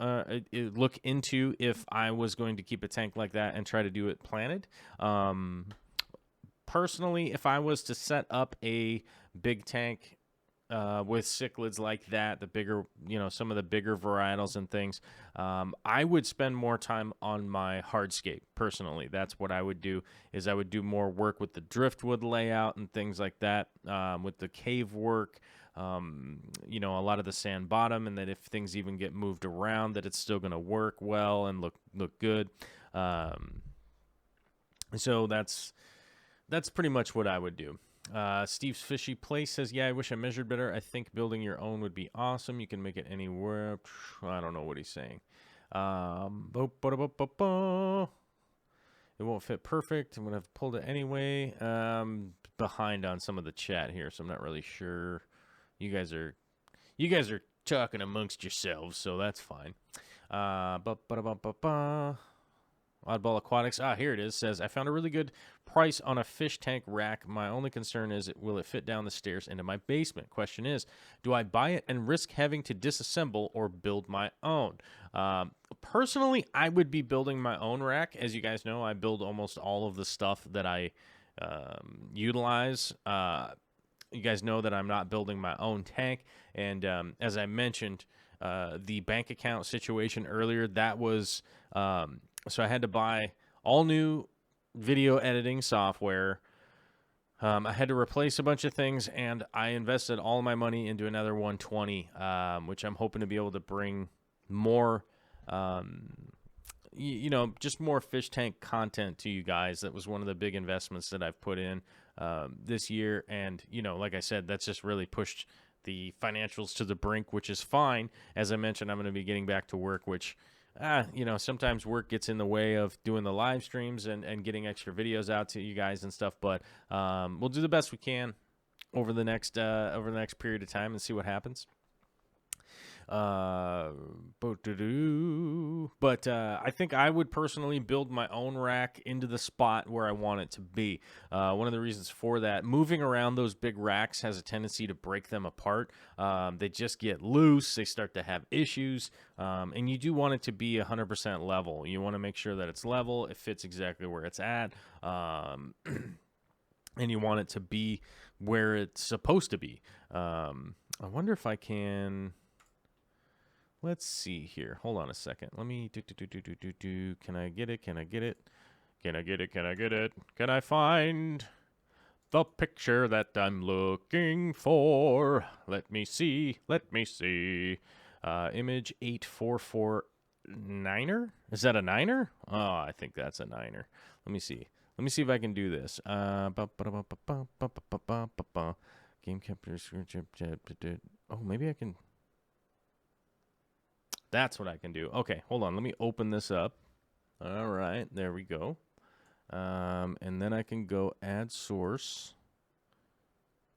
look into if I was going to keep a tank like that and try to do it planted. Personally, if I was to set up a big tank with cichlids like that, the bigger, some of the bigger varietals and things, I would spend more time on my hardscape. Personally, that's what I would do. Is I would do more work with the driftwood layout and things like that, with the cave work, a lot of the sand bottom, and that if things even get moved around, that it's still going to work well and look good. So that's pretty much what I would do. Steve's Fishy Place says, "Yeah, I wish I measured better. I think building your own would be awesome. You can make it anywhere." I don't know what he's saying. It won't fit perfect. I'm gonna have pulled it anyway. Behind on some of the chat here, so I'm not really sure. You guys are talking amongst yourselves, so that's fine. Oddball Aquatics. Here it is. Says, "I found a really good price on a fish tank rack. My only concern is, will it fit down the stairs into my basement? Question is, do I buy it and risk having to disassemble or build my own?" Personally, I would be building my own rack. As you guys know, I build almost all of the stuff that I utilize. You guys know that I'm not building my own tank. And as I mentioned, the bank account situation earlier, that was... so I had to buy all new video editing software. I had to replace a bunch of things, and I invested all my money into another 120, which I'm hoping to be able to bring more, just more fish tank content to you guys. That was one of the big investments that I've put in this year. And, like I said, that's just really pushed the financials to the brink, which is fine. As I mentioned, I'm going to be getting back to work, which... sometimes work gets in the way of doing the live streams and getting extra videos out to you guys and stuff, but we'll do the best we can over the next period of time and see what happens. But I think I would personally build my own rack into the spot where I want it to be. One of the reasons for that, moving around those big racks has a tendency to break them apart. They just get loose. They start to have issues. And you do want it to be 100% level. You want to make sure that it's level. It fits exactly where it's at. And you want it to be where it's supposed to be. I wonder if I can... Let's see here. Hold on a second. Let me do. Can I get it? Can I get it? Can I get it? Can I get it? Can I find the picture that I'm looking for? Let me see. Let me see. Image 8449er? Is that a 9er? Oh, I think that's a 9er. Let me see. Let me see if I can do this. Game captures. Oh, maybe I can. That's what I can do. Okay, hold on. Let me open this up. All right, there we go. And then I can go add source.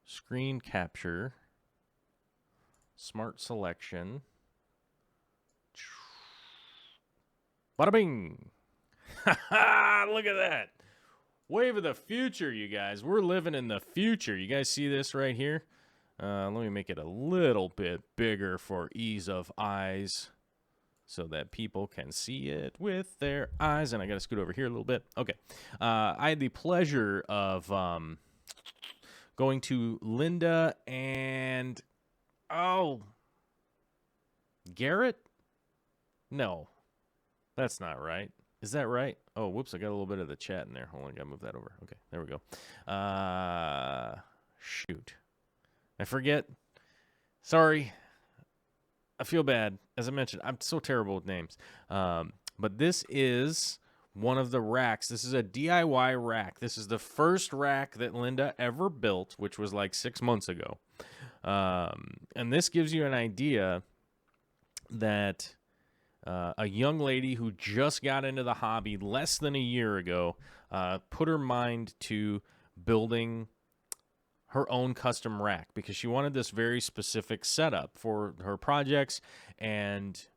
screen capture, smart selection. Bada bing! Look at that. Wave of the future, you guys. We're living in the future. You guys see this right here? Let me make it a little bit bigger for ease of eyes so that people can see it with their eyes. And I got to scoot over here a little bit. Okay. I had the pleasure of going to Linda and, Garrett? No, that's not right. Is that right? Oh, whoops, I got a little bit of the chat in there. Hold on, I got to move that over. Okay, there we go. Shoot. I forget. Sorry. I feel bad. As I mentioned, I'm so terrible with names. But this is one of the racks. This is a DIY rack. This is the first rack that Linda ever built, which was like 6 months ago. And this gives you an idea that a young lady who just got into the hobby less than a year ago put her mind to building her own custom rack because she wanted this very specific setup for her projects, and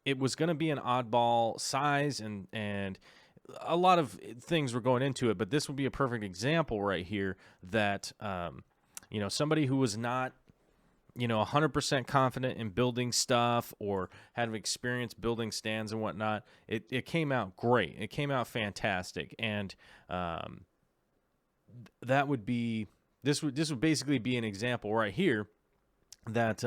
it was going to be an oddball size, and a lot of things were going into it, but this would be a perfect example right here that somebody who was not 100% confident in building stuff or had experience building stands and whatnot, it came out great. It came out fantastic. And that would be, this would basically be an example right here that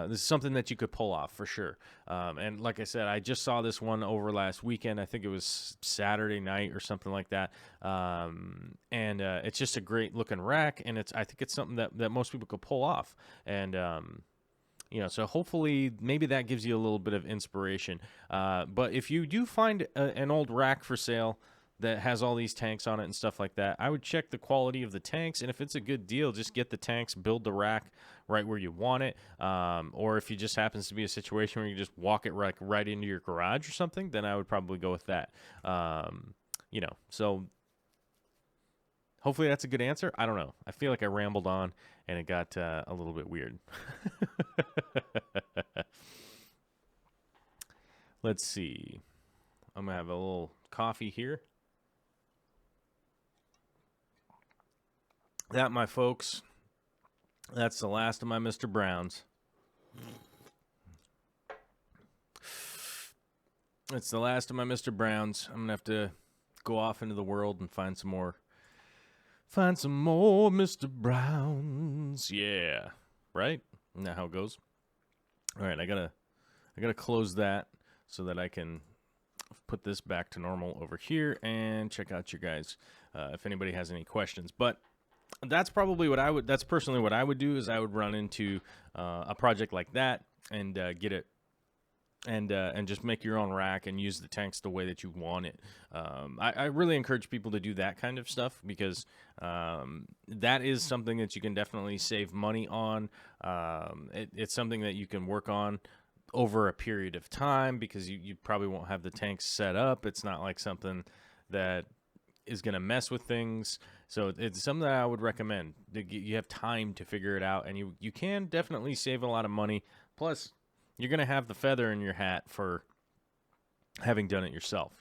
this is something that you could pull off for sure. And like I said, I just saw this one over last weekend. I think it was Saturday night or something like that. And it's just a great looking rack, and I think it's something that most people could pull off. And so hopefully maybe that gives you a little bit of inspiration. But if you do find an old rack for sale that has all these tanks on it and stuff like that, I would check the quality of the tanks, and if it's a good deal, just get the tanks, build the rack right where you want it. Or if it just happens to be a situation where you just walk it right into your garage or something, then I would probably go with that. So hopefully that's a good answer. I don't know. I feel like I rambled on and it got a little bit weird. Let's see. I'm going to have a little coffee here. That, my folks, that's the last of my Mr. Browns. It's the last of my Mr. Browns. I'm going to have to go off into the world and find some more. Find some more Mr. Browns. Yeah. Right? Isn't that how it goes? All right, I gotta close that so that I can put this back to normal over here and check out you guys if anybody has any questions. But that's probably what that's personally what I would do, is I would run into a project like that and get it and just make your own rack and use the tanks the way that you want it. I really encourage people to do that kind of stuff because that is something that you can definitely save money on. It's something that you can work on over a period of time because you probably won't have the tanks set up. It's not like something that is going to mess with things. So it's something that I would recommend. You have time to figure it out, and you can definitely save a lot of money. Plus, you're going to have the feather in your hat for having done it yourself,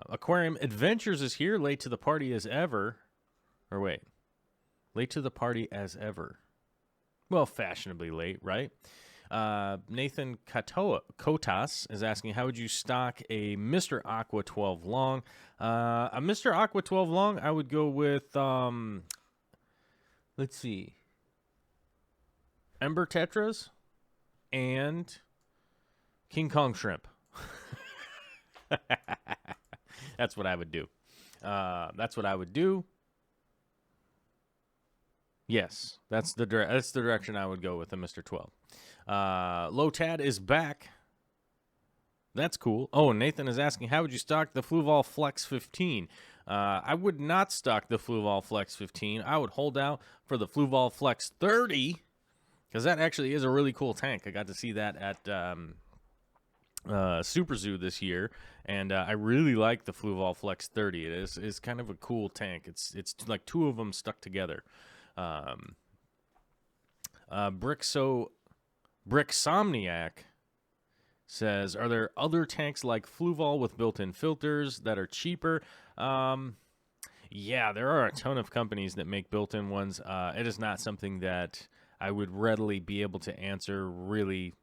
Aquarium Adventures is here, late to the party as ever. Or wait, late to the party as ever. Well, fashionably late, right? Nathan Kotas is asking, how would you stock a Mr. Aqua 12 long? A Mr. Aqua 12 long, I would go with, let's see, Ember Tetras and King Kong Shrimp. That's what I would do. Yes, that's the direction I would go with a Mr. 12. Lotad is back. That's cool. Oh, and Nathan is asking, how would you stock the Fluval Flex 15? I would not stock the Fluval Flex 15. I would hold out for the Fluval Flex 30, because that actually is a really cool tank. I got to see that at Super Zoo this year, and I really like the Fluval Flex 30. It's kind of a cool tank. It's like two of them stuck together. Bricksomniac says, are there other tanks like Fluval with built-in filters that are cheaper? Yeah, there are a ton of companies that make built-in ones. It is not something that I would readily be able to answer really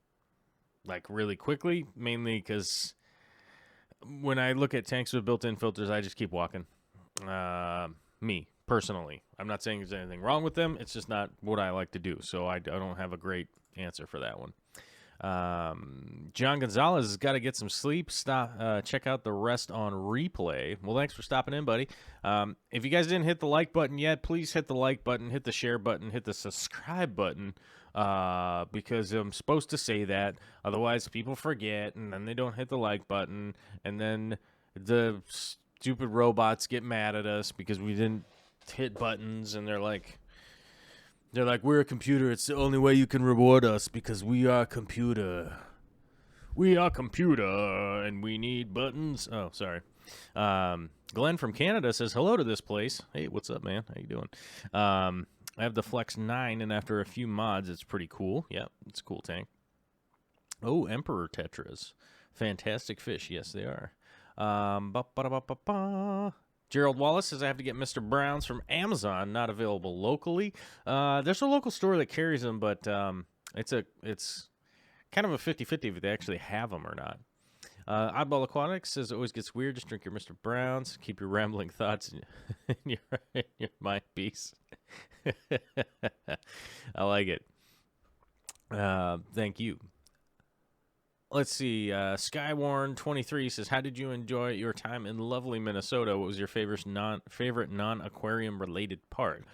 quickly, mainly because when I look at tanks with built-in filters, I just keep walking. Me, personally. I'm not saying there's anything wrong with them. It's just not what I like to do, so I don't have a great answer for that one. John Gonzalez has got to get some sleep. Check out the rest on replay. Well, thanks for stopping in, buddy. If you guys didn't hit the like button yet, please hit the like button, hit the share button, hit the subscribe button, because I'm supposed to say that. Otherwise, people forget, and then they don't hit the like button, and then the stupid robots get mad at us because we didn't hit buttons, and they're like, we're a computer. It's the only way you can reward us because we are computer. We are computer, and we need buttons. Oh, sorry. Glenn from Canada says, hello to this place. Hey, what's up, man? How you doing? I have the Flex 9, and after a few mods, it's pretty cool. Yeah, it's a cool tank. Oh, Emperor Tetras. Fantastic fish. Yes, they are. Gerald Wallace says, I have to get Mr. Brown's from Amazon, not available locally. There's a local store that carries them, but it's kind of a 50-50 if they actually have them or not. Oddball Aquatics says, it always gets weird. Just drink your Mr. Brown's. Keep your rambling thoughts in your mind piece. I like it. Thank you. Let's see. Skywarn23 says, how did you enjoy your time in lovely Minnesota? What was your favorite non-aquarium related part?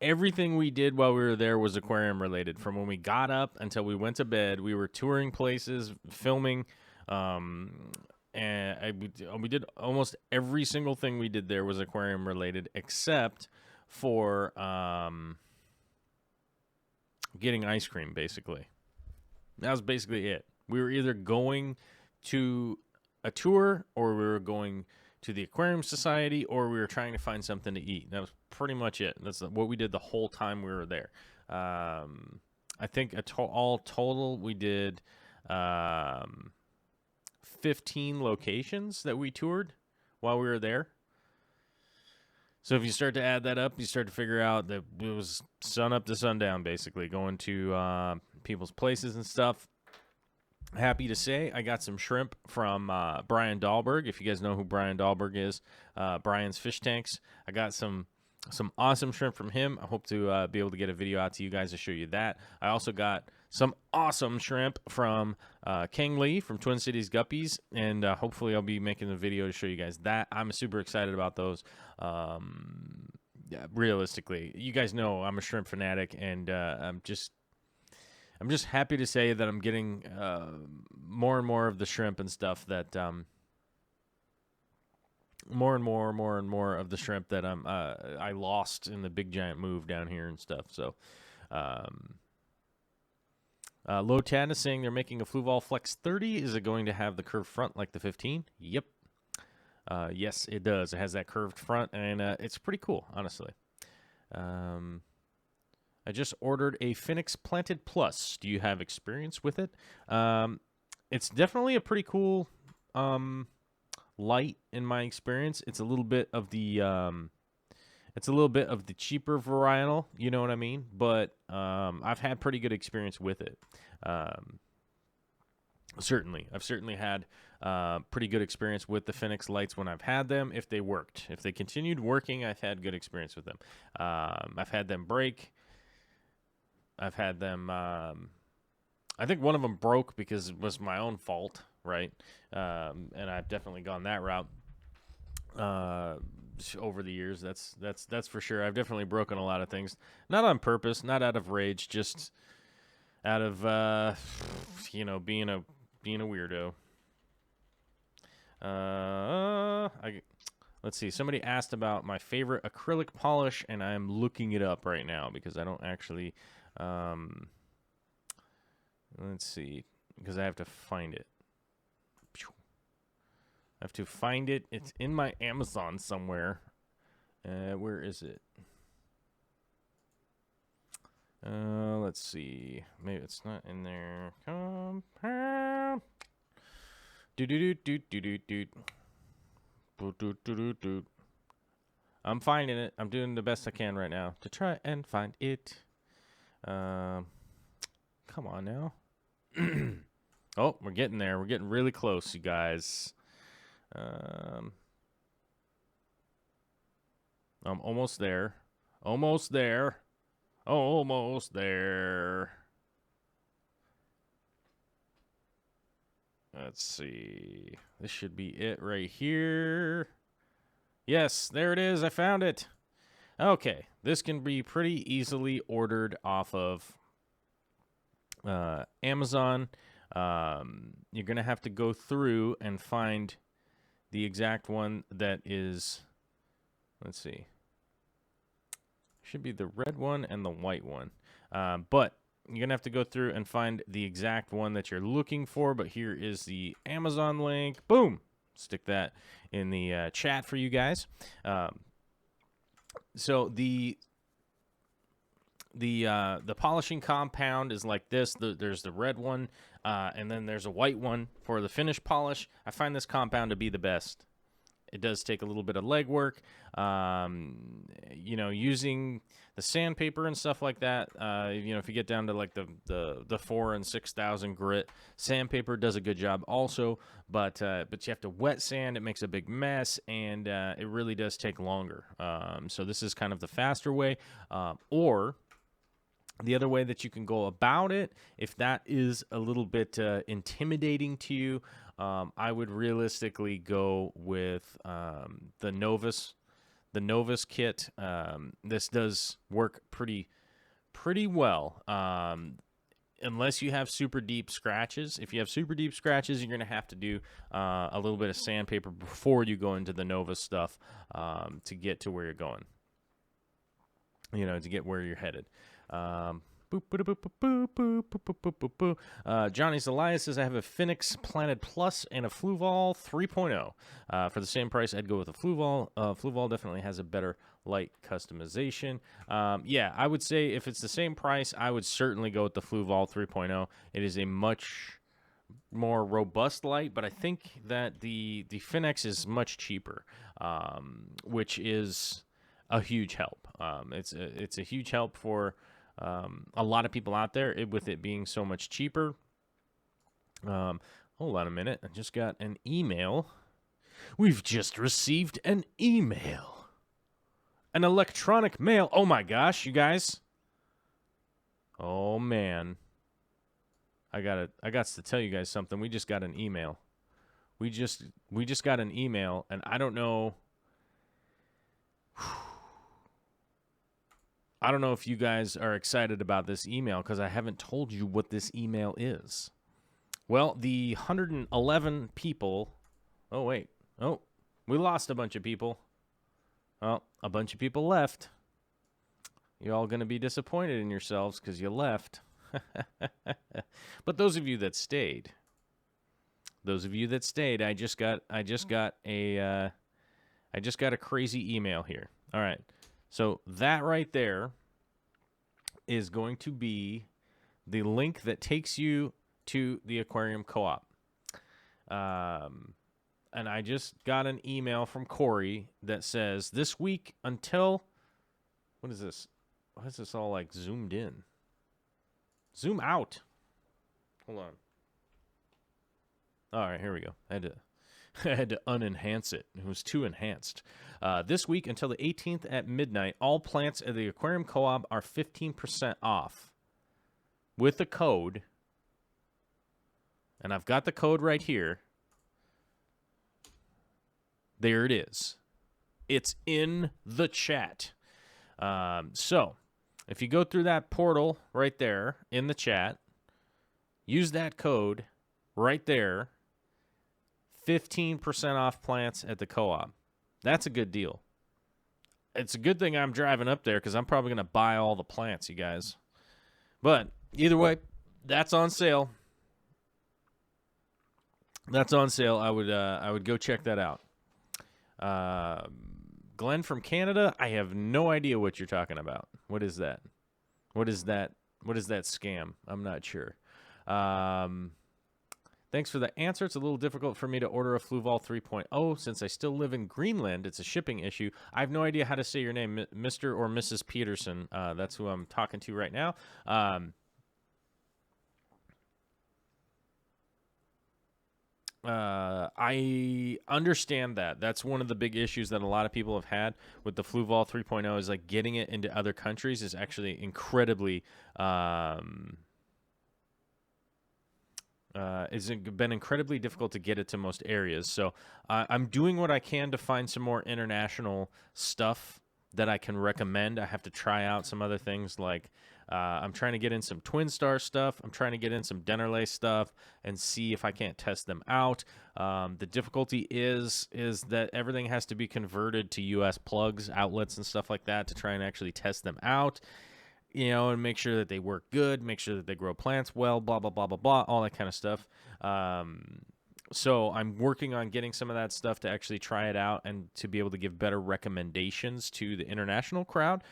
Everything we did while we were there was aquarium related. From when we got up until we went to bed, we were touring places, filming, and we did almost every single thing we did there was aquarium related, except for getting ice cream, basically. That was basically it. We were either going to a tour, or we were going to the Aquarium Society, or we were trying to find something to eat. That was pretty much it. That's what we did the whole time we were there. I think all total we did 15 locations that we toured while we were there. So if you start to add that up, you start to figure out that it was sun up to sundown, basically, going to people's places and stuff. Happy to say I got some shrimp from Brian Dahlberg. If you guys know who Brian Dahlberg is, Brian's Fish Tanks. I got some awesome shrimp from him. I hope to be able to get a video out to you guys to show you that. I also got some awesome shrimp from Kang Lee from Twin Cities Guppies, and hopefully I'll be making a video to show you guys that. I'm super excited about those. Yeah, realistically, you guys know I'm a shrimp fanatic, and I'm just happy to say that I'm getting more and more of the shrimp and stuff that more and more of the shrimp that I lost in the big giant move down here and stuff. So Low Tad is saying they're making a Fluval Flex 30. Is it going to have the curved front like the 15? Yep. Yes, it does. It has that curved front, and it's pretty cool, honestly. I just ordered a Phoenix Planted Plus. Do you have experience with it? It's definitely a pretty cool light in my experience. It's a little bit of the cheaper varietal, you know what I mean? But I've had pretty good experience with it. Certainly, I've certainly had pretty good experience with the Phoenix lights when I've had them. If they worked, if they continued working, I've had good experience with them. I've had them break. I've had them. I think one of them broke because it was my own fault, right? And I've definitely gone that route over the years. That's for sure. I've definitely broken a lot of things, not on purpose, not out of rage, just out of being a weirdo. Let's see. Somebody asked about my favorite acrylic polish, and I'm looking it up right now because I don't actually. Let's see. because I have to find it. I have to find it. It's in my Amazon somewhere. Where is it? Let's see. Maybe it's not in there. Compound. I'm finding it. I'm doing the best I can right now to try and find it. Come on now. Oh, we're getting there. We're getting really close, you guys. I'm almost there. Almost there. Almost there. Let's see. This should be it right here. Yes, there it is. I found it. Okay. This can be pretty easily ordered off of Amazon. You're going to have to go through and find the exact one that is, let's see. Should be the red one and the white one. But you're going to have to go through and find the exact one that you're looking for. But here is the Amazon link. Boom. Stick that in the chat for you guys. So the polishing compound is like this. There's the red one, and then there's a white one for the finish polish. I find this compound to be the best. It does take a little bit of legwork, using the sandpaper and stuff like that. If you get down to like the 4,000 and 6,000 grit, sandpaper does a good job also. But you have to wet sand; it makes a big mess, and it really does take longer. So this is kind of the faster way, or the other way that you can go about it, if that is a little bit intimidating to you, I would realistically go with the Novus kit. This does work pretty well, unless you have super deep scratches. If you have super deep scratches, you're going to have to do a little bit of sandpaper before you go into the Novus stuff to get to where you're going. To get where you're headed. Johnny's Elias says, I have a Phoenix Planet Plus and a Fluval 3.0. For the same price, I'd go with a Fluval. Fluval definitely has a better light customization. Yeah, I would say if it's the same price, I would certainly go with the Fluval 3.0. It is a much more robust light, but I think that the Phoenix is much cheaper, which is a huge help. It's a huge help for a lot of people out there, with it being so much cheaper. Hold on a minute. I just got an email. We've just received an email. An electronic mail. Oh my gosh, you guys. Oh man. I got to tell you guys something. We just got an email. We just got an email, and I don't know. I don't know if you guys are excited about this email because I haven't told you what this email is. Well, the 111 people... Oh, wait. Oh, we lost a bunch of people. Oh, a bunch of people left. You're all going to be disappointed in yourselves because you left. But those of you that stayed... I just got a crazy email here. All right. So that right there is going to be the link that takes you to the Aquarium Co-op. And I just got an email from Corey that says, this week until... What is this? Why is this all like zoomed in? Zoom out. Hold on. All right, here we go. I had to unenhance it. It was too enhanced. This week until the 18th at midnight, all plants at the Aquarium Co-op are 15% off with the code. And I've got the code right here. There it is. It's in the chat. So if you go through that portal right there in the chat, use that code right there. 15% off plants at the Co-op. That's a good deal. It's a good thing I'm driving up there because I'm probably going to buy all the plants, you guys. But either way, that's on sale. That's on sale. I would go check that out. Glenn from Canada, I have no idea what you're talking about. What is that? What is that? What is that scam? I'm not sure. Thanks for the answer. It's a little difficult for me to order a Fluval 3.0 since I still live in Greenland. It's a shipping issue. I have no idea how to say your name, Mr. or Mrs. Peterson. That's who I'm talking to right now. I understand that. That's one of the big issues that a lot of people have had with the Fluval 3.0 is like getting it into other countries is actually incredibly it's been incredibly difficult to get it to most areas. So I'm doing what I can to find some more international stuff that I can recommend. I have to try out some other things like I'm trying to get in some Twin Star stuff. I'm trying to get in some Dennerlay stuff and see if I can't test them out. The difficulty is that everything has to be converted to U.S. plugs, outlets, and stuff like that to try and actually test them out. You know, and make sure that they work good, make sure that they grow plants well, blah, blah, blah, blah, blah, all that kind of stuff. So I'm working on getting some of that stuff to actually try it out and to be able to give better recommendations to the international crowd.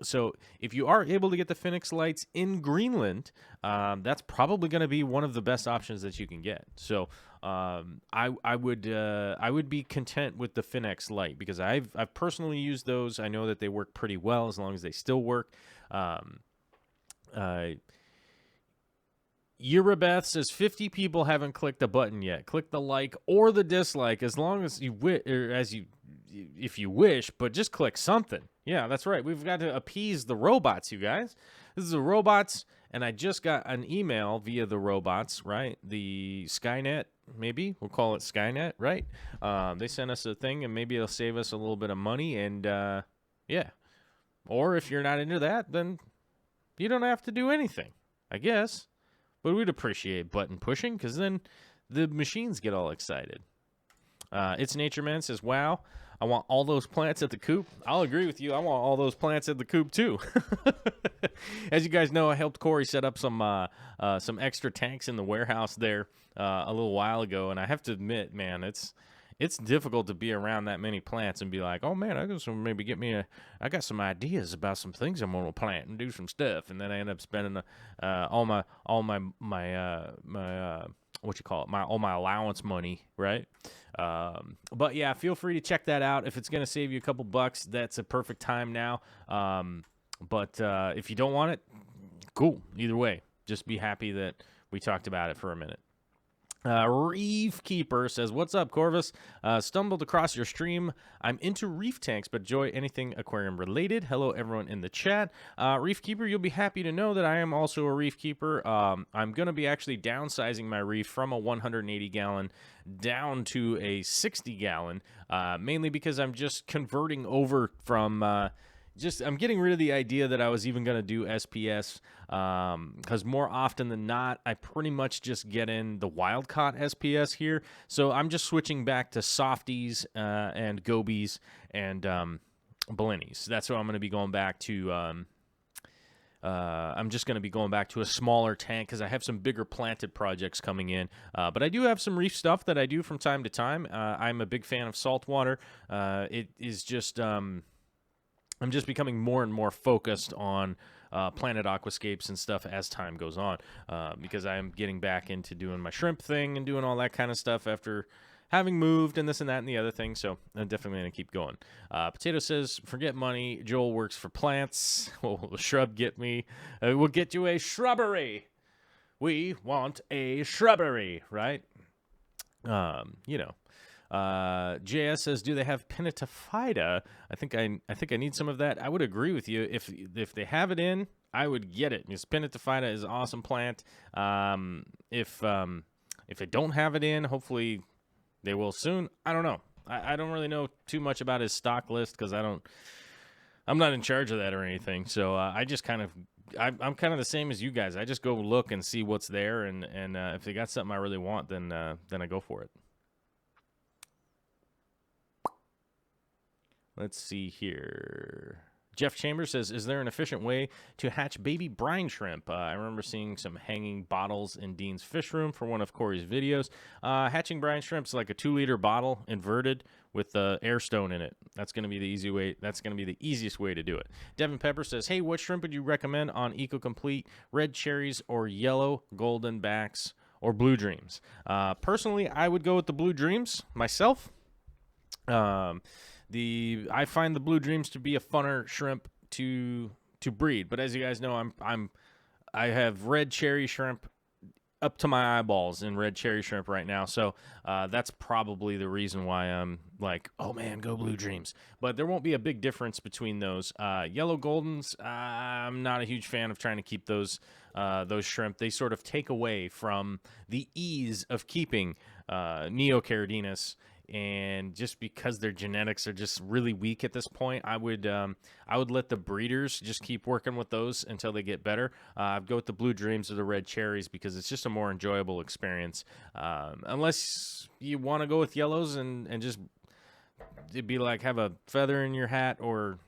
So if you are able to get the Phoenix lights in Greenland, that's probably going to be one of the best options that you can get. So I would be content with the Phoenix light because I've personally used those. I know that they work pretty well as long as they still work. Eurobeth says 50 people haven't clicked the button yet. Click the like or the dislike as long as you if you wish, but just click something. Yeah, that's right. We've got to appease the robots, you guys. This is the robots, and I just got an email via the robots, right? The Skynet, maybe we'll call it Skynet, right? They sent us a thing, and maybe it'll save us a little bit of money, and yeah. Or if you're not into that, then you don't have to do anything, I guess. But we'd appreciate button pushing because then the machines get all excited. It's Nature Man says, wow, I want all those plants at the coop. I'll agree with you. I want all those plants at the coop too. As you guys know, I helped Corey set up some extra tanks in the warehouse there a little while ago. And I have to admit, man, it's difficult to be around that many plants and be like, oh man, I got some ideas about some things I'm gonna plant and do some stuff, and then I end up spending all my allowance money, right? But yeah, feel free to check that out. If it's gonna save you a couple bucks, that's a perfect time now. But if you don't want it, cool. Either way, just be happy that we talked about it for a minute. Reef Keeper says, what's up, Corvus? Stumbled across your stream. I'm into reef tanks, but enjoy anything aquarium related. Hello, everyone in the chat. Reef Keeper, you'll be happy to know that I am also a reef keeper. I'm going to be actually downsizing my reef from a 180 gallon down to a 60 gallon, mainly because I'm just converting over from I'm getting rid of the idea that I was even going to do SPS because more often than not, I pretty much just get in the wild-caught SPS here. So I'm just switching back to softies and gobies and blennies. That's what I'm going to be going back to. I'm just going to be going back to a smaller tank because I have some bigger planted projects coming in. But I do have some reef stuff that I do from time to time. I'm a big fan of saltwater. It is just... I'm just becoming more and more focused on Planet Aquascapes and stuff as time goes on because I am getting back into doing my shrimp thing and doing all that kind of stuff after having moved and this and that and the other thing. So I'm definitely going to keep going. Potato says, forget money. Joel works for plants. Will the shrub get me? We'll get you a shrubbery. We want a shrubbery, right? You know. JS says, do they have Pinnatophyta? I think I need some of that. I would agree with you. If they have it in, I would get it. Because Pinnatophyta is an awesome plant. If they don't have it in, hopefully they will soon. I don't know. I don't really know too much about his stock list because I'm not in charge of that or anything. So I just kind of I'm kind of the same as you guys. I just go look and see what's there, and if they got something I really want, then I go for it. Let's see here. Jeff Chambers says, is there an efficient way to hatch baby brine shrimp? I remember seeing some hanging bottles in Dean's fish room for one of Corey's videos. Hatching brine shrimp's like a 2-liter bottle inverted with air stone in it. That's going to be the easy way. That's going to be the easiest way to do it. Devin Pepper says, hey, what shrimp would you recommend on EcoComplete? Red cherries or yellow golden backs or blue dreams? Personally, I would go with the blue dreams myself. I find the blue dreams to be a funner shrimp to breed, but as you guys know, I have red cherry shrimp up to my eyeballs in red cherry shrimp right now, so that's probably the reason why I'm like, oh man, go blue dreams. But there won't be a big difference between those. Yellow goldens, I'm not a huge fan of trying to keep those shrimp. They sort of take away from the ease of keeping Neocaridinus. And just because their genetics are just really weak at this point, I would let the breeders just keep working with those until they get better. I'd go with the blue dreams or the red cherries because it's just a more enjoyable experience. Unless you want to go with yellows and just it'd be like have a feather in your hat or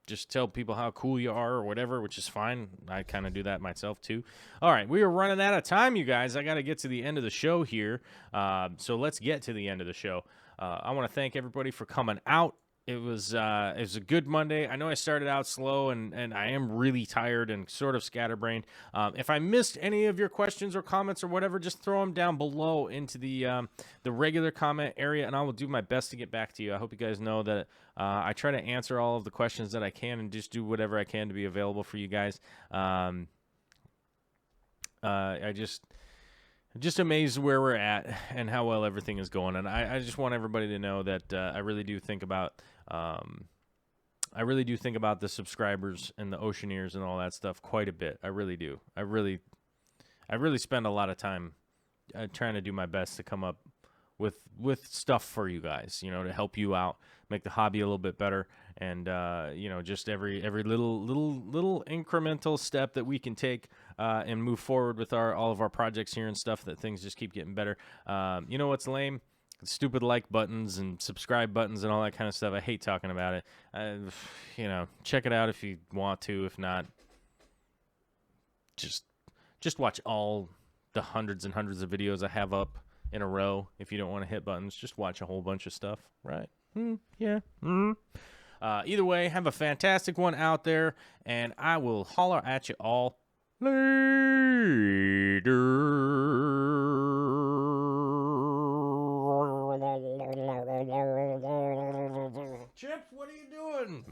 just tell people how cool you are or whatever, which is fine. I kind of do that myself too. All right, we are running out of time, you guys. I got to get to the end of the show here. So let's get to the end of the show. I want to thank everybody for coming out. It was a good Monday. I know I started out slow, and I am really tired and sort of scatterbrained. If I missed any of your questions or comments or whatever, just throw them down below into the regular comment area, and I will do my best to get back to you. I hope you guys know that I try to answer all of the questions that I can and just do whatever I can to be available for you guys. Just amazed where we're at and how well everything is going, and I just want everybody to know that I really do think about the subscribers and the Oceaneers and all that stuff quite a bit. I really do. I really spend a lot of time trying to do my best to come up with stuff for you guys, to help you out, make the hobby a little bit better, and just every little incremental step that we can take and move forward with all of our projects here and stuff, that things just keep getting better. You know what's lame? Stupid like buttons and subscribe buttons and all that kind of stuff. I hate talking about it. Check it out if you want to. If not, just watch all the hundreds and hundreds of videos I have up in a row. If you don't want to hit buttons, just watch a whole bunch of stuff, right? Yeah. Either way, have a fantastic one out there, and I will holler at you all later. Chips, what are you doing?